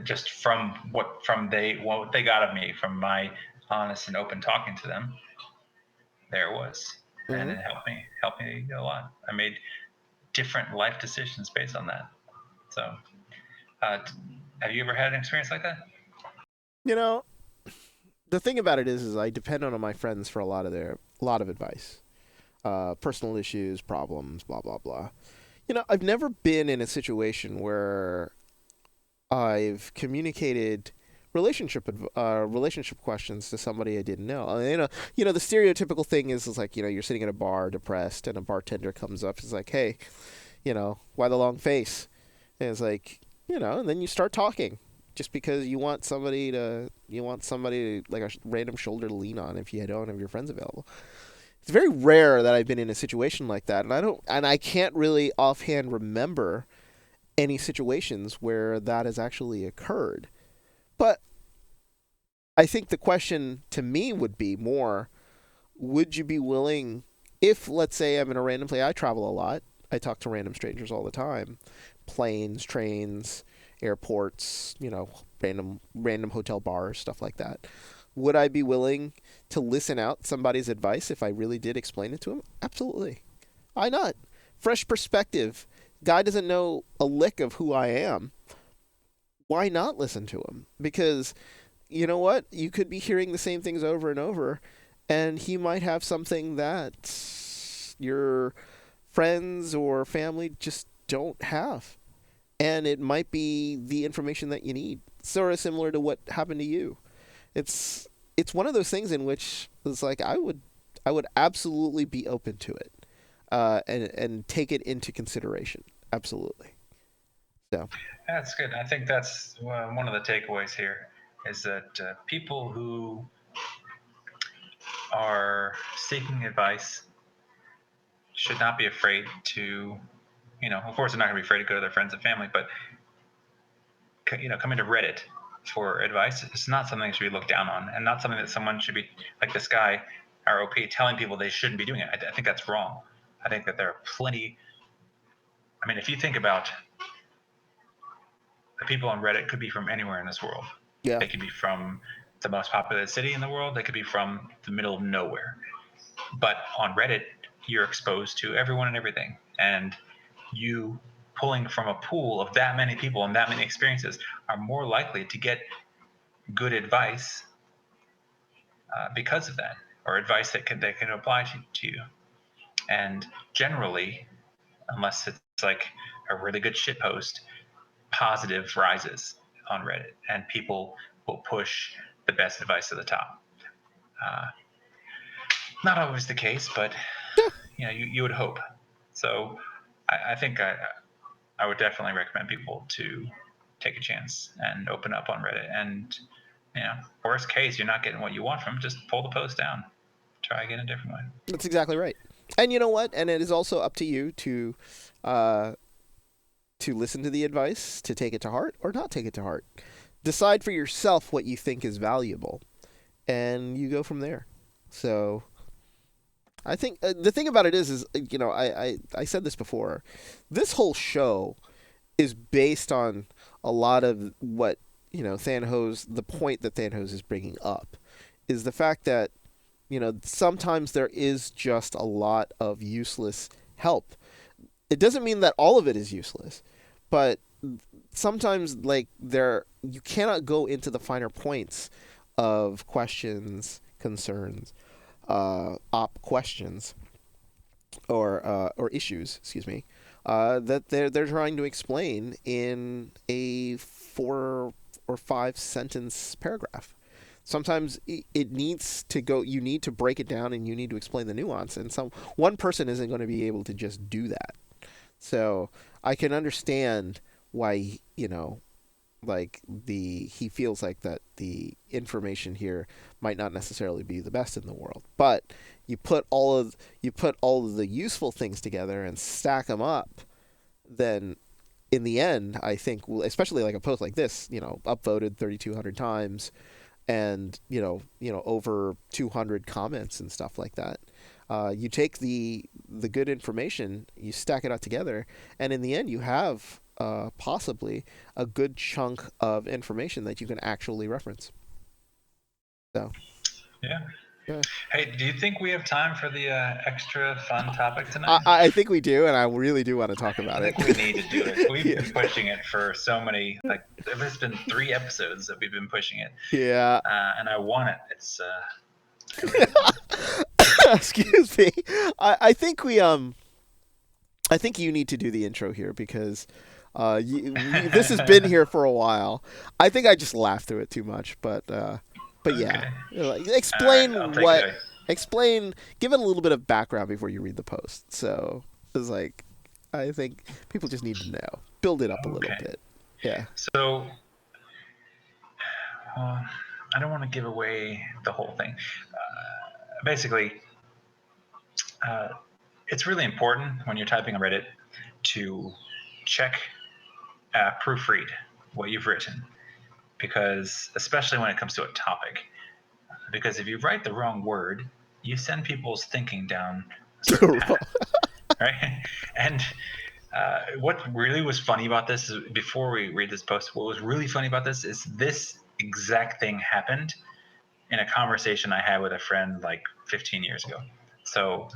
just from what they got of me from my honest and open talking to them. There it was, and Mm-hmm. it helped me a lot. I made different life decisions based on that. So, uh, have you ever had an experience like that? You know, the thing about it is I depend on my friends for a lot of advice, personal issues, problems, blah blah blah. I've never been in a situation where I've communicated relationship questions to somebody I didn't know. The stereotypical thing is like, you're sitting at a bar depressed and a bartender comes up, is like, "Hey, why the long face?" And it's like, and then you start talking just because you want somebody to, like, a random shoulder to lean on if you don't have your friends available. It's very rare that I've been in a situation like that, and I can't really offhand remember any situations where that has actually occurred. But I think the question to me would be more, would you be willing, if, let's say, I'm in a random place, I travel a lot, I talk to random strangers all the time, planes, trains, airports, random hotel bars, stuff like that. Would I be willing to listen out somebody's advice if I really did explain it to him? Absolutely. Why not? Fresh perspective. Guy doesn't know a lick of who I am. Why not listen to him? Because you know what? You could be hearing the same things over and over, and he might have something that your friends or family just don't have. And it might be the information that you need. Sort of similar to what happened to you. It's one of those things in which it's like I would absolutely be open to it, and take it into consideration. Absolutely. So That's good. I think that's one of the takeaways here is that people who are seeking advice should not be afraid to, of course, they're not going to be afraid to go to their friends and family, but coming to Reddit for advice is not something that should be looked down on, and not something that someone should be, like this guy, ROP, telling people they shouldn't be doing it. I think that's wrong. I think that there are plenty. I mean, if you think about the people on Reddit, could be from anywhere in this world. yeah, They could be from the most populated city in the world. They could be from the middle of nowhere. But on Reddit, you're exposed to everyone and everything, and you pulling from a pool of that many people and that many experiences are more likely to get good advice because of that, or advice that can apply to you. And generally, unless it's like a really good shit post, positive rises on Reddit, and people will push the best advice to the top. Uh, Not always the case, but yeah. you would hope. So I think I would definitely recommend people to take a chance and open up on Reddit. And worst case, you're not getting what you want from them, just pull the post down, try again a different way. That's exactly right. And you know what? And it is also up to you uh, to listen to the advice, to take it to heart or not take it to heart. Decide for yourself what you think is valuable, and you go from there. So I think the thing about it is I said this before. This whole show is based on a lot of what Thanhose. The point that Thanhose is bringing up is the fact that sometimes there is just a lot of useless help. It doesn't mean that all of it is useless, but sometimes, like, you cannot go into the finer points of questions, concerns, op questions, or issues, excuse me, that they're trying to explain in a 4 or 5 sentence paragraph. Sometimes it needs to go. You need to break it down, and you need to explain the nuance. And one person isn't going to be able to just do that. So I can understand why like he feels like that the information here might not necessarily be the best in the world, but you put all of the useful things together and stack them up, then in the end, I think, especially like a post like this, upvoted 3,200 times, and over 200 comments and stuff like that. You take the good information, you stack it up together, and in the end, you have possibly a good chunk of information that you can actually reference. So, Yeah. yeah. Hey, do you think we have time for the extra fun topic tonight? I think we do, and I really do want to talk about I it. think we need to do it. We've Yeah. been pushing it for so many, like, there's been 3 episodes that we've been pushing it. Yeah. And I want it. It's really fun. Excuse me. I think I think you need to do the intro here because this has been here for a while. I think I just laughed through it too much, but yeah, Okay. like, All right. I'll take it away. give it a little bit of background before you read the post. So it's like, I think people just need to know, build it up a little Okay. bit. Yeah. So, I don't want to give away the whole thing. Basically, uh, it's really important when you're typing on Reddit to check, proofread what you've written, because especially when it comes to a topic, because if you write the wrong word, you send people's thinking down a certain path, right? And what really was funny about this is, before we read this post, what was really funny about this exact thing happened in a conversation I had with a friend like 15 years ago. So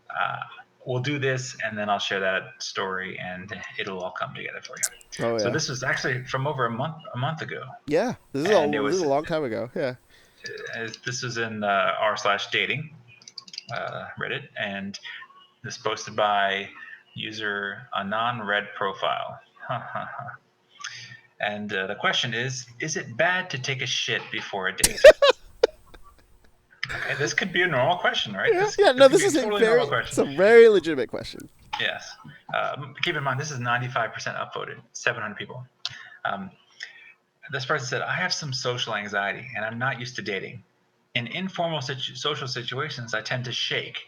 uh, we'll do this, and then I'll share that story, and it'll all come together for you. Oh So yeah. this was actually from over a month ago, Yeah. and it This is a was long time ago. Yeah. this was in r/dating Reddit, and this posted by user a non-read profile. And the question is it bad to take a shit before a date? Okay, this could be a normal question, right? Yeah. This Yeah. this No, could this be a is totally normal it's question. a very legitimate question. Yes. Keep in mind, this is 95% upvoted, 700 people. Um, this person said, I have some social anxiety and I'm not used to dating. In informal social situations, I tend to shake,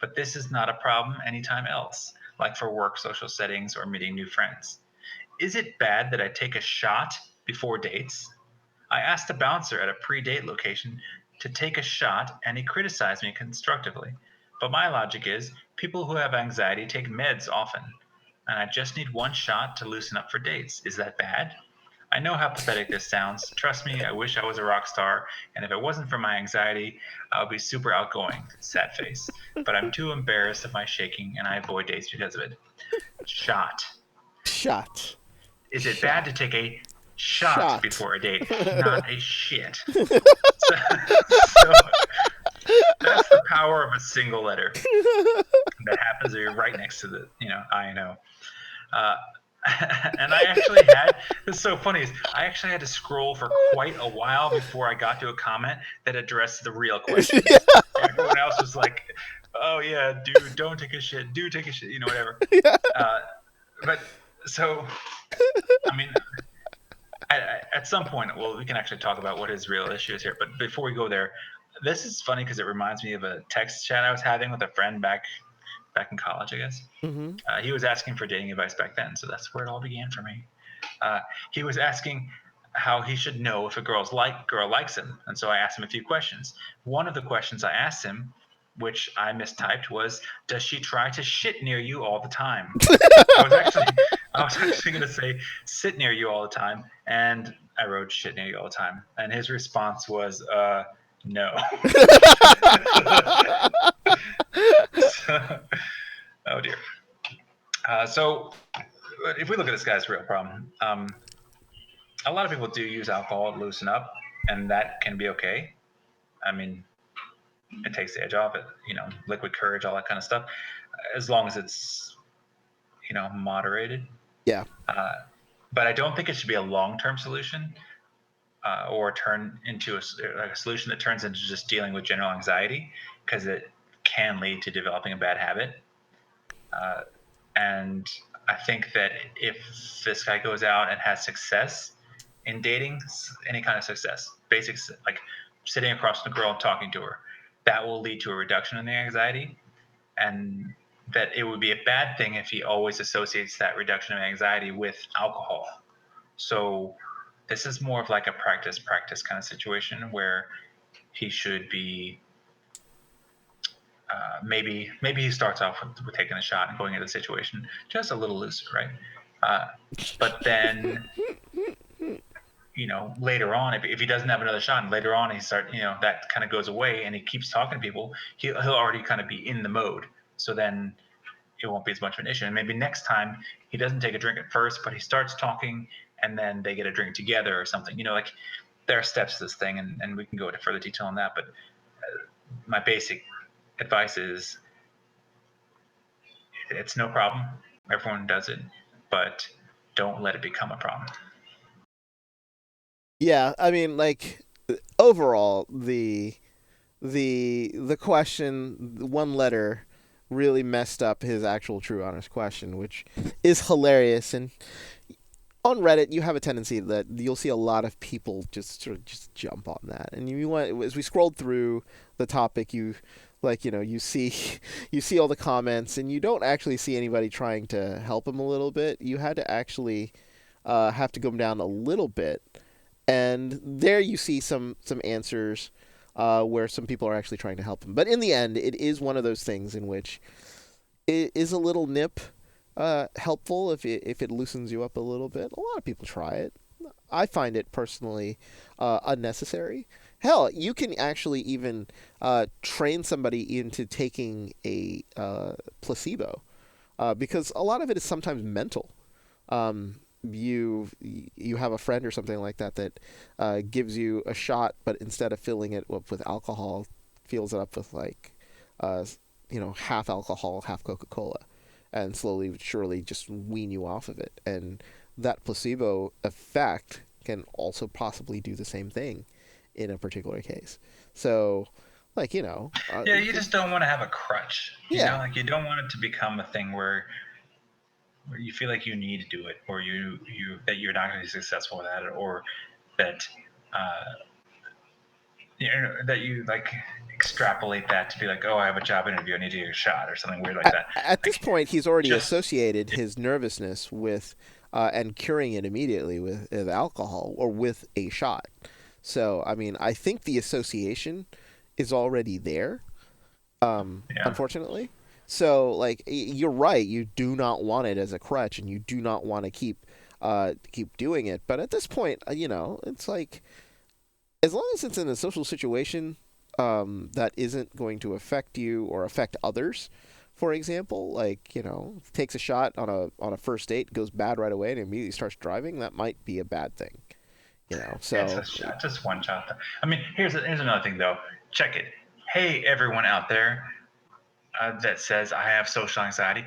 but this is not a problem anytime else, like for work, social settings, or meeting new friends. Is it bad that I take a shot before dates? I asked a bouncer at a pre-date location to take a shot, and he criticized me constructively. But my logic is, people who have anxiety take meds often, and I just need one shot to loosen up for dates. Is that bad? I know how pathetic this sounds. Trust me, I wish I was a rock star, and if it wasn't for my anxiety, I would be super outgoing. Sad face. But I'm too embarrassed of my shaking, and I avoid dates because of it. Shot. Shot. Is it bad Shot. to take a shot Shot. before a date, not a shit? So that's the power of a single letter that happens to be right next to the, I know. Uh, and I actually had, it's so funny, is I actually had to scroll for quite a while before I got to a comment that addressed the real question. Everyone else was like, oh yeah, dude, don't take a shit, do take a shit, whatever. Yeah. Uh, but so, I mean, at some point, well, we can actually talk about what his real issue is here. But before we go there, this is funny because it reminds me of a text chat I was having with a friend back in college, I guess. Mm-hmm. He was asking for dating advice back then, so that's where it all began for me. He was asking how he should know if a girl likes him, and so I asked him a few questions. One of the questions I asked him, which I mistyped, was, "Does she try to shit near you all the time?" I was actually I was actually going to say sit near you all the time, and I wrote shit near you all the time, and his response was no. So, oh dear. So if we look at this guy's real problem, a lot of people do use alcohol to loosen up, and that can be okay. I mean, it takes the edge off it, liquid courage, all that kind of stuff, as long as it's, moderated. Yeah. Uh, but I don't think it should be a long-term solution, or turn into a solution that turns into just dealing with general anxiety, because it can lead to developing a bad habit. And I think that if this guy goes out and has success in dating, any kind of success, basics like sitting across from the girl and talking to her, that will lead to a reduction in the anxiety. And that it would be a bad thing if he always associates that reduction of anxiety with alcohol. So this is more of like a practice kind of situation where he should be, maybe he starts off with taking a shot and going into the situation just a little looser, right? But then, later on, if he doesn't have another shot, and later on that kind of goes away, and he keeps talking to people, he'll already kind of be in the mode. So then it won't be as much of an issue. And maybe next time he doesn't take a drink at first, but he starts talking, and then they get a drink together or something. Like there are steps to this thing, and we can go into further detail on that. But my basic advice is It's no problem. Everyone does it, but don't let it become a problem. Yeah, I mean, like overall, the question, the one letter, really messed up his actual true honest question, which is hilarious. And on Reddit, you have a tendency that you'll see a lot of people just sort of just jump on that. And you want, as we scrolled through the topic, you like you see you see all the comments, and you don't actually see anybody trying to help him a little bit. You had to actually have to go down a little bit, and there you see some answers where some people are actually trying to help him. But in the end, it is one of those things in which it is a little nip helpful if it loosens you up a little bit. A lot of people try it. I find it personally unnecessary. Hell, you can actually even train somebody into taking a placebo because a lot of it is sometimes mental. Um, you have a friend or something like that that gives you a shot, but instead of filling it up with alcohol, fills it up with like uh, half alcohol, half Coca Cola, and slowly but surely just wean you off of it. And that placebo effect can also possibly do the same thing in a particular case. So, like Yeah, you just don't want to have a crutch. yeah, Like you don't want it to become a thing where you feel like you need to do it, or you that you're not going to be successful at it, or that uh, that you like extrapolate that to be like, oh, I have a job interview, I need to get a shot, or something weird like that. at this Like, point, he's already just associated his nervousness with and curing it immediately with alcohol or with a shot. So, I mean, I think the association is already there, yeah, unfortunately. So, like, you're right. You do not want it as a crutch, and you do not want to keep doing it. But at this point, it's like as long as it's in a social situation that isn't going to affect you or affect others. For example, like takes a shot on a first date, goes bad right away, and immediately starts driving. That might be a bad thing. it's a So shot, just one shot. I mean, here's another thing though. Check it. Hey, everyone out there that says I have social anxiety.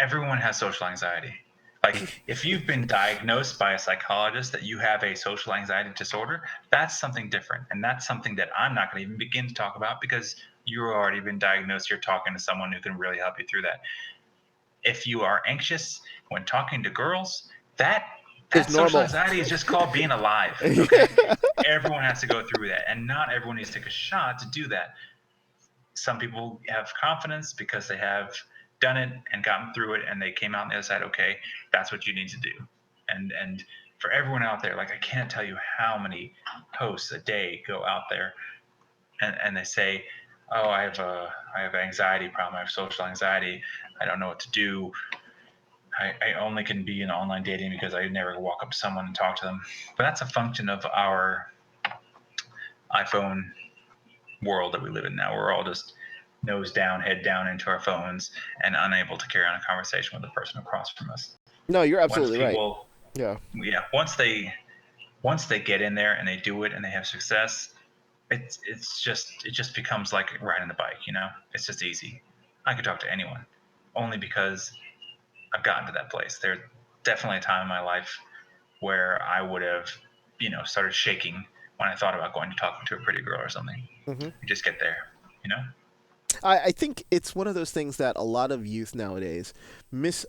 Everyone has social anxiety. Like, if you've been diagnosed by a psychologist that you have a social anxiety disorder, that's something different. And that's something that I'm not going to even begin to talk about because you've already been diagnosed. You're talking to someone who can really help you through that. If you are anxious when talking to girls, that it's that social normal. anxiety is just called being alive. Okay, everyone has to go through that, and not everyone needs to take a shot to do that. Some people have confidence because they have done it and gotten through it, and they came out on the other side. Okay, that's what you need to do. And for everyone out there, like, I can't tell you how many posts a day go out there, and they say, oh, I have an anxiety problem, I have social anxiety, I don't know what to do. I only can be in online dating because I never walk up to someone and talk to them. But that's a function of our iPhone world that we live in now. We're all just nose down, head down into our phones and unable to carry on a conversation with the person across from us. No, you're Once absolutely right. people, Yeah. yeah, once they get in there and they do it and they have success, it just becomes like riding the bike. It's just easy. I could talk to anyone, only because I've gotten to that place. There's definitely a time in my life where I would have, started shaking when I thought about going to talk to a pretty girl or something. hmm You just get there, you know? I think it's one of those things that a lot of youth nowadays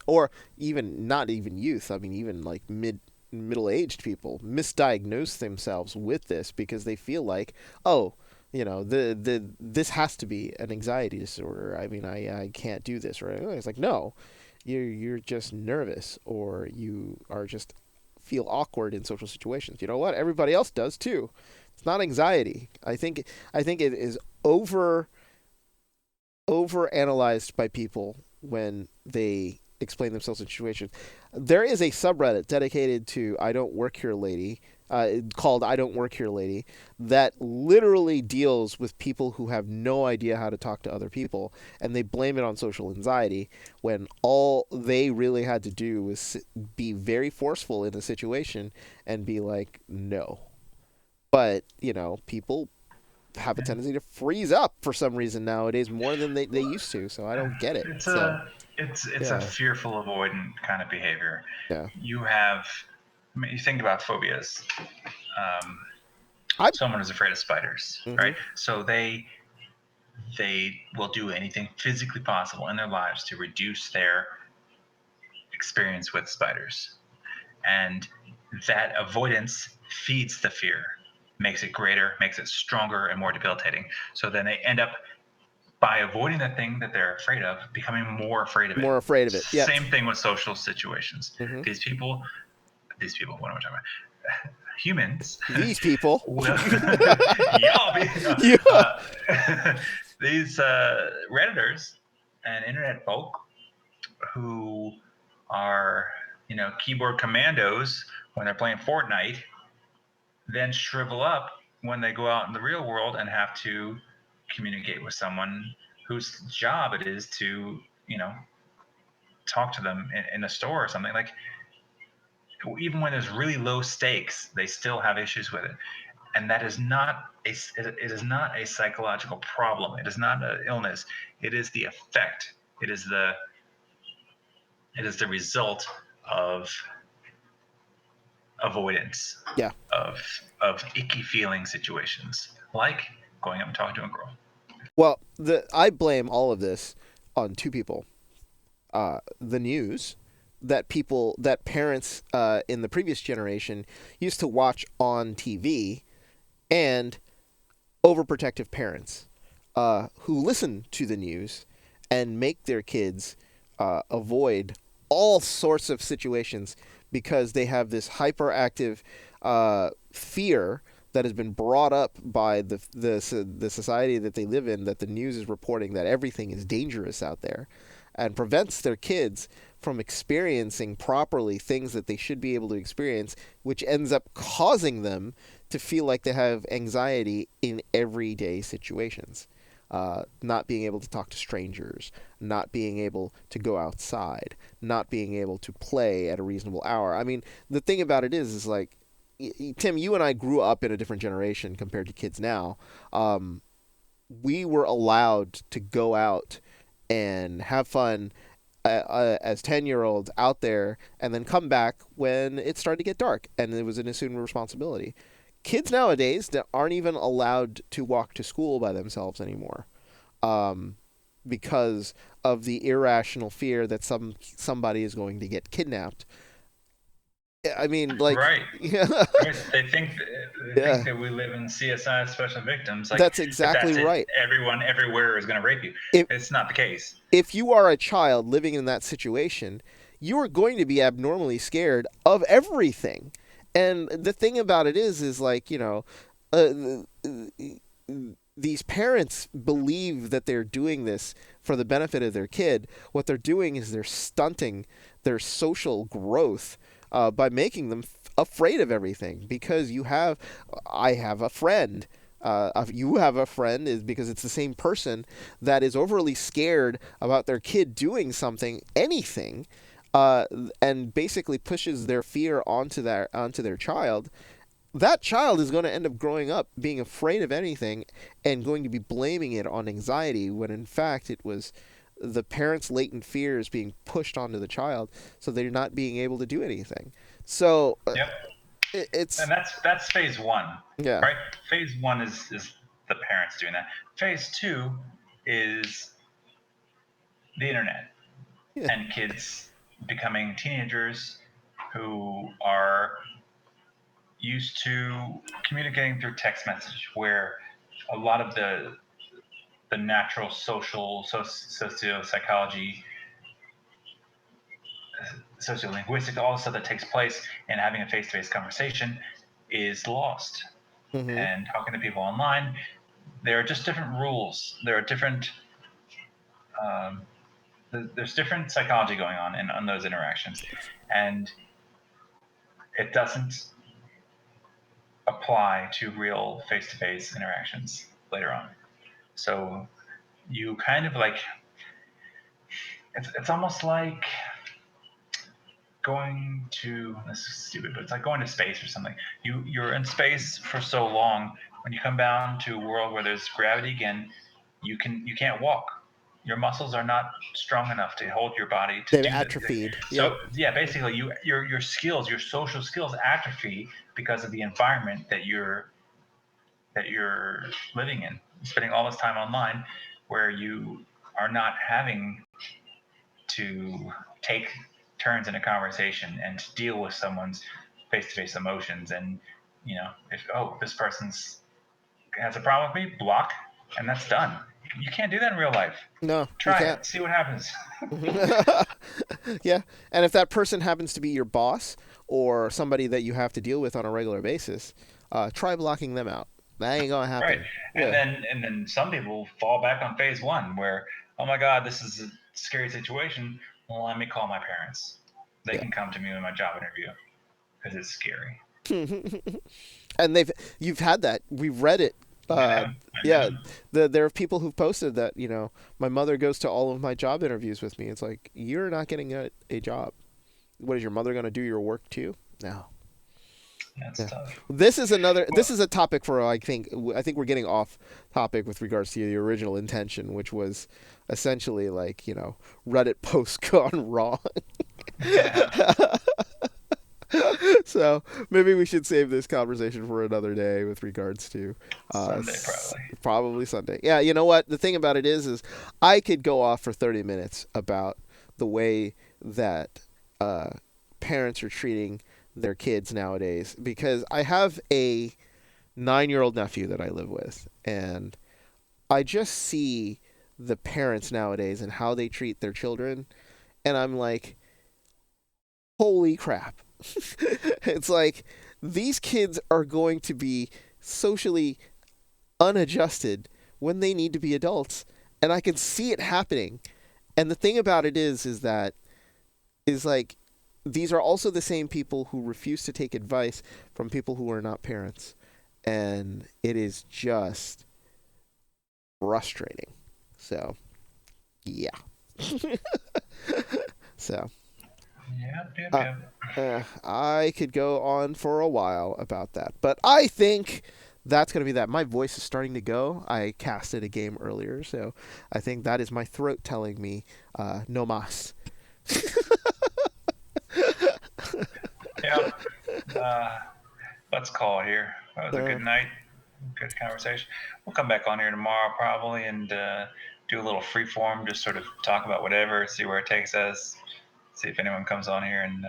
or even not even youth. I mean, even like middle aged people misdiagnose themselves with this because they feel like, oh, the this has to be an anxiety disorder. I mean, I can't do this, right? It's like, no, you're just nervous, or you are just feel awkward in social situations. You know what? Everybody else does too. It's not anxiety. I think it is overanalyzed by people when they explain themselves in situations. There is a subreddit dedicated to "I don't work here, lady," called "I don't work here, lady," that literally deals with people who have no idea how to talk to other people, and they blame it on social anxiety when all they really had to do was be very forceful in a situation and be like, "No." But people have a tendency to freeze up for some reason nowadays more than they used to. So I don't get it. It's So a it's a yeah, fearful avoidant kind of behavior. yeah. You have, I mean, you think about phobias. Um, I. Someone is afraid of spiders, Hmm. right? So they will do anything physically possible in their lives to reduce their experience with spiders. And that avoidance feeds the fear, makes it greater, makes it stronger and more debilitating. So then they end up, by avoiding the thing that they're afraid of, becoming more afraid of it. More afraid of it. Yep. Same thing with social situations. Hmm. These people, what am I talking about? Humans These people. will, y'all be, Yeah. these Redditors and internet folk who are, keyboard commandos when they're playing Fortnite, then shrivel up when they go out in the real world and have to communicate with someone whose job it is to, talk to them in a store or something. Like, even when there's really low stakes, they still have issues with it. And that is not it is not a psychological problem. It is not an illness. It is the effect. It is the result of avoidance Yeah. of of icky feeling situations, like going up and talking to a girl. Well, I blame all of this on two people. The news that parents in the previous generation used to watch on TV, and overprotective parents who listen to the news and make their kids avoid all sorts of situations because they have this hyperactive fear that has been brought up by the society that they live in, that the news is reporting that everything is dangerous out there, and prevents their kids from experiencing properly things that they should be able to experience, which ends up causing them to feel like they have anxiety in everyday situations. Not being able to talk to strangers, not being able to go outside, not being able to play at a reasonable hour. I mean, the thing about it is like, Tim, you and I grew up in a different generation compared to kids now. Um, we were allowed to go out and have fun as 10-year-olds out there and then come back when it started to get dark and it was an assumed responsibility. Kids nowadays that aren't even allowed to walk to school by themselves anymore, um, because of the irrational fear that somebody is going to get kidnapped. I mean, like, Right. yeah, Right. They think yeah, that we live in CSI Special Victims. Like, that's if exactly that's it, right. everyone everywhere is going to rape you. If It's not the case. if you are a child living in that situation, you are going to be abnormally scared of everything. And the thing about it is like, uh, these parents believe that they're doing this for the benefit of their kid. What they're doing is they're stunting their social growth by making them afraid of everything. Because I have a friend. You have a friend is because it's the same person that is overly scared about their kid doing something, anything, uh, and basically pushes their fear onto their child. That child is going to end up growing up being afraid of anything and going to be blaming it on anxiety when in fact it was the parents' latent fears being pushed onto the child, so they're not being able to do anything. So Yep. it's And that's phase one, yeah, right? Phase one is the parents doing that. Phase two is the internet yeah. and kids becoming teenagers who are used to communicating through text message, where a lot of the natural social socio psychology, sociolinguistic, all the stuff that takes place in having a face-to-face conversation is lost. Hmm. And talking to people online, there are just different rules. There are different um, there's different psychology going on in those interactions, and it doesn't apply to real face-to-face interactions later on. So you kind of like, it's almost like going to, this is stupid, but it's like going to space or something. You're in space for so long. When you come down to a world where there's gravity again, you can't walk. Your muscles are not strong enough to hold your body to They've do that. atrophied. Yep. So yeah, basically your skills, your social skills atrophy because of the environment that you're living in. You're spending all this time online where you are not having to take turns in a conversation and to deal with someone's face-to-face emotions. And if this person's has a problem with me, block, and that's done. You can't do that in real life. No, you Try can't. it, see what happens. Yeah, and if that person happens to be your boss or somebody that you have to deal with on a regular basis, try blocking them out. That ain't gonna Right. happen. And Yeah, then some people fall back on phase one where, oh my God, this is a scary situation. Well, let me call my parents. They yeah. can come to me in my job interview because it's scary. And you've had that. We've read it. I know. I Yeah, know. there are people who've posted that my mother goes to all of my job interviews with me. It's like you're not getting a job. What is your mother gonna do your work too? No. That's Yeah. tough. This is another. Well, This is a topic for I think we're getting off topic with regards to the original intention, which was essentially like Reddit posts gone wrong. yeah. So maybe we should save this conversation for another day with regards to Sunday, probably. probably Sunday. Yeah, you know what? The thing about it is I could go off for 30 minutes about the way that parents are treating their kids nowadays because I have a 9-year-old nephew that I live with, and I just see the parents nowadays and how they treat their children, and I'm like, holy crap. It's like these kids are going to be socially unadjusted when they need to be adults, and I can see it happening. And the thing about it is that is like these are also the same people who refuse to take advice from people who are not parents, and it is just frustrating. So yeah. So Yep, yep, uh, yep. I could go on for a while about that, but I think that's going to be that. My voice is starting to go. I casted a game earlier, so I think that is my throat telling me no mas. Yep. Uh, let's call it here. That was a Uh, good night. Good conversation. We'll come back on here tomorrow probably and do a little free form, just sort of talk about whatever, see where it takes us, see if anyone comes on here and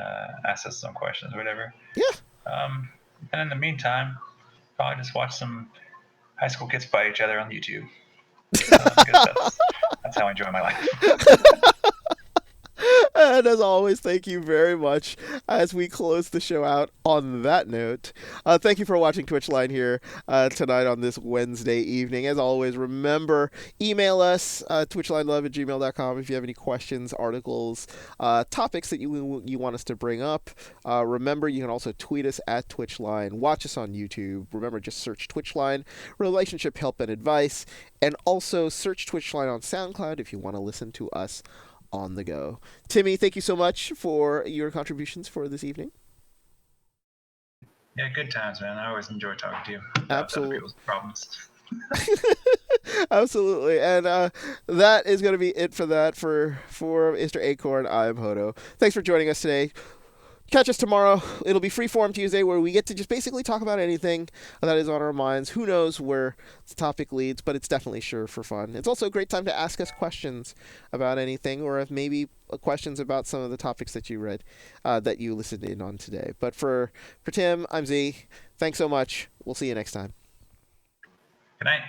asks us some questions or whatever. yeah. Um, and in the meantime, probably just watch some high school kids fight each other on YouTube because that's how I enjoy my life. And as always, thank you very much as we close the show out on that note. Thank you for watching Twitch Line here tonight on this Wednesday evening. As always, remember, email us, twitchlinelove@gmail.com if you have any questions, articles, topics that you want us to bring up. Remember, you can also tweet us at Twitchline. Watch us on YouTube. Remember, just search Twitchline, Relationship Help and Advice. And also search Twitchline on SoundCloud if you want to listen to us on the go. Timmy, thank you so much for your contributions for this evening. Yeah, good times, man. I always enjoy talking to you about other Absolutely. people's problems. Absolutely. And that is going to be it for that. For Mr. Acorn, I'm Hodo. Thanks for joining us today. Catch us tomorrow. It'll be Freeform Tuesday where we get to just basically talk about anything that is on our minds. Who knows where the topic leads, but it's definitely sure for fun. It's also a great time to ask us questions about anything or if maybe questions about some of the topics that you read, that you listened in on today. But for Tim, I'm Z. Thanks so much. We'll see you next time. Good night.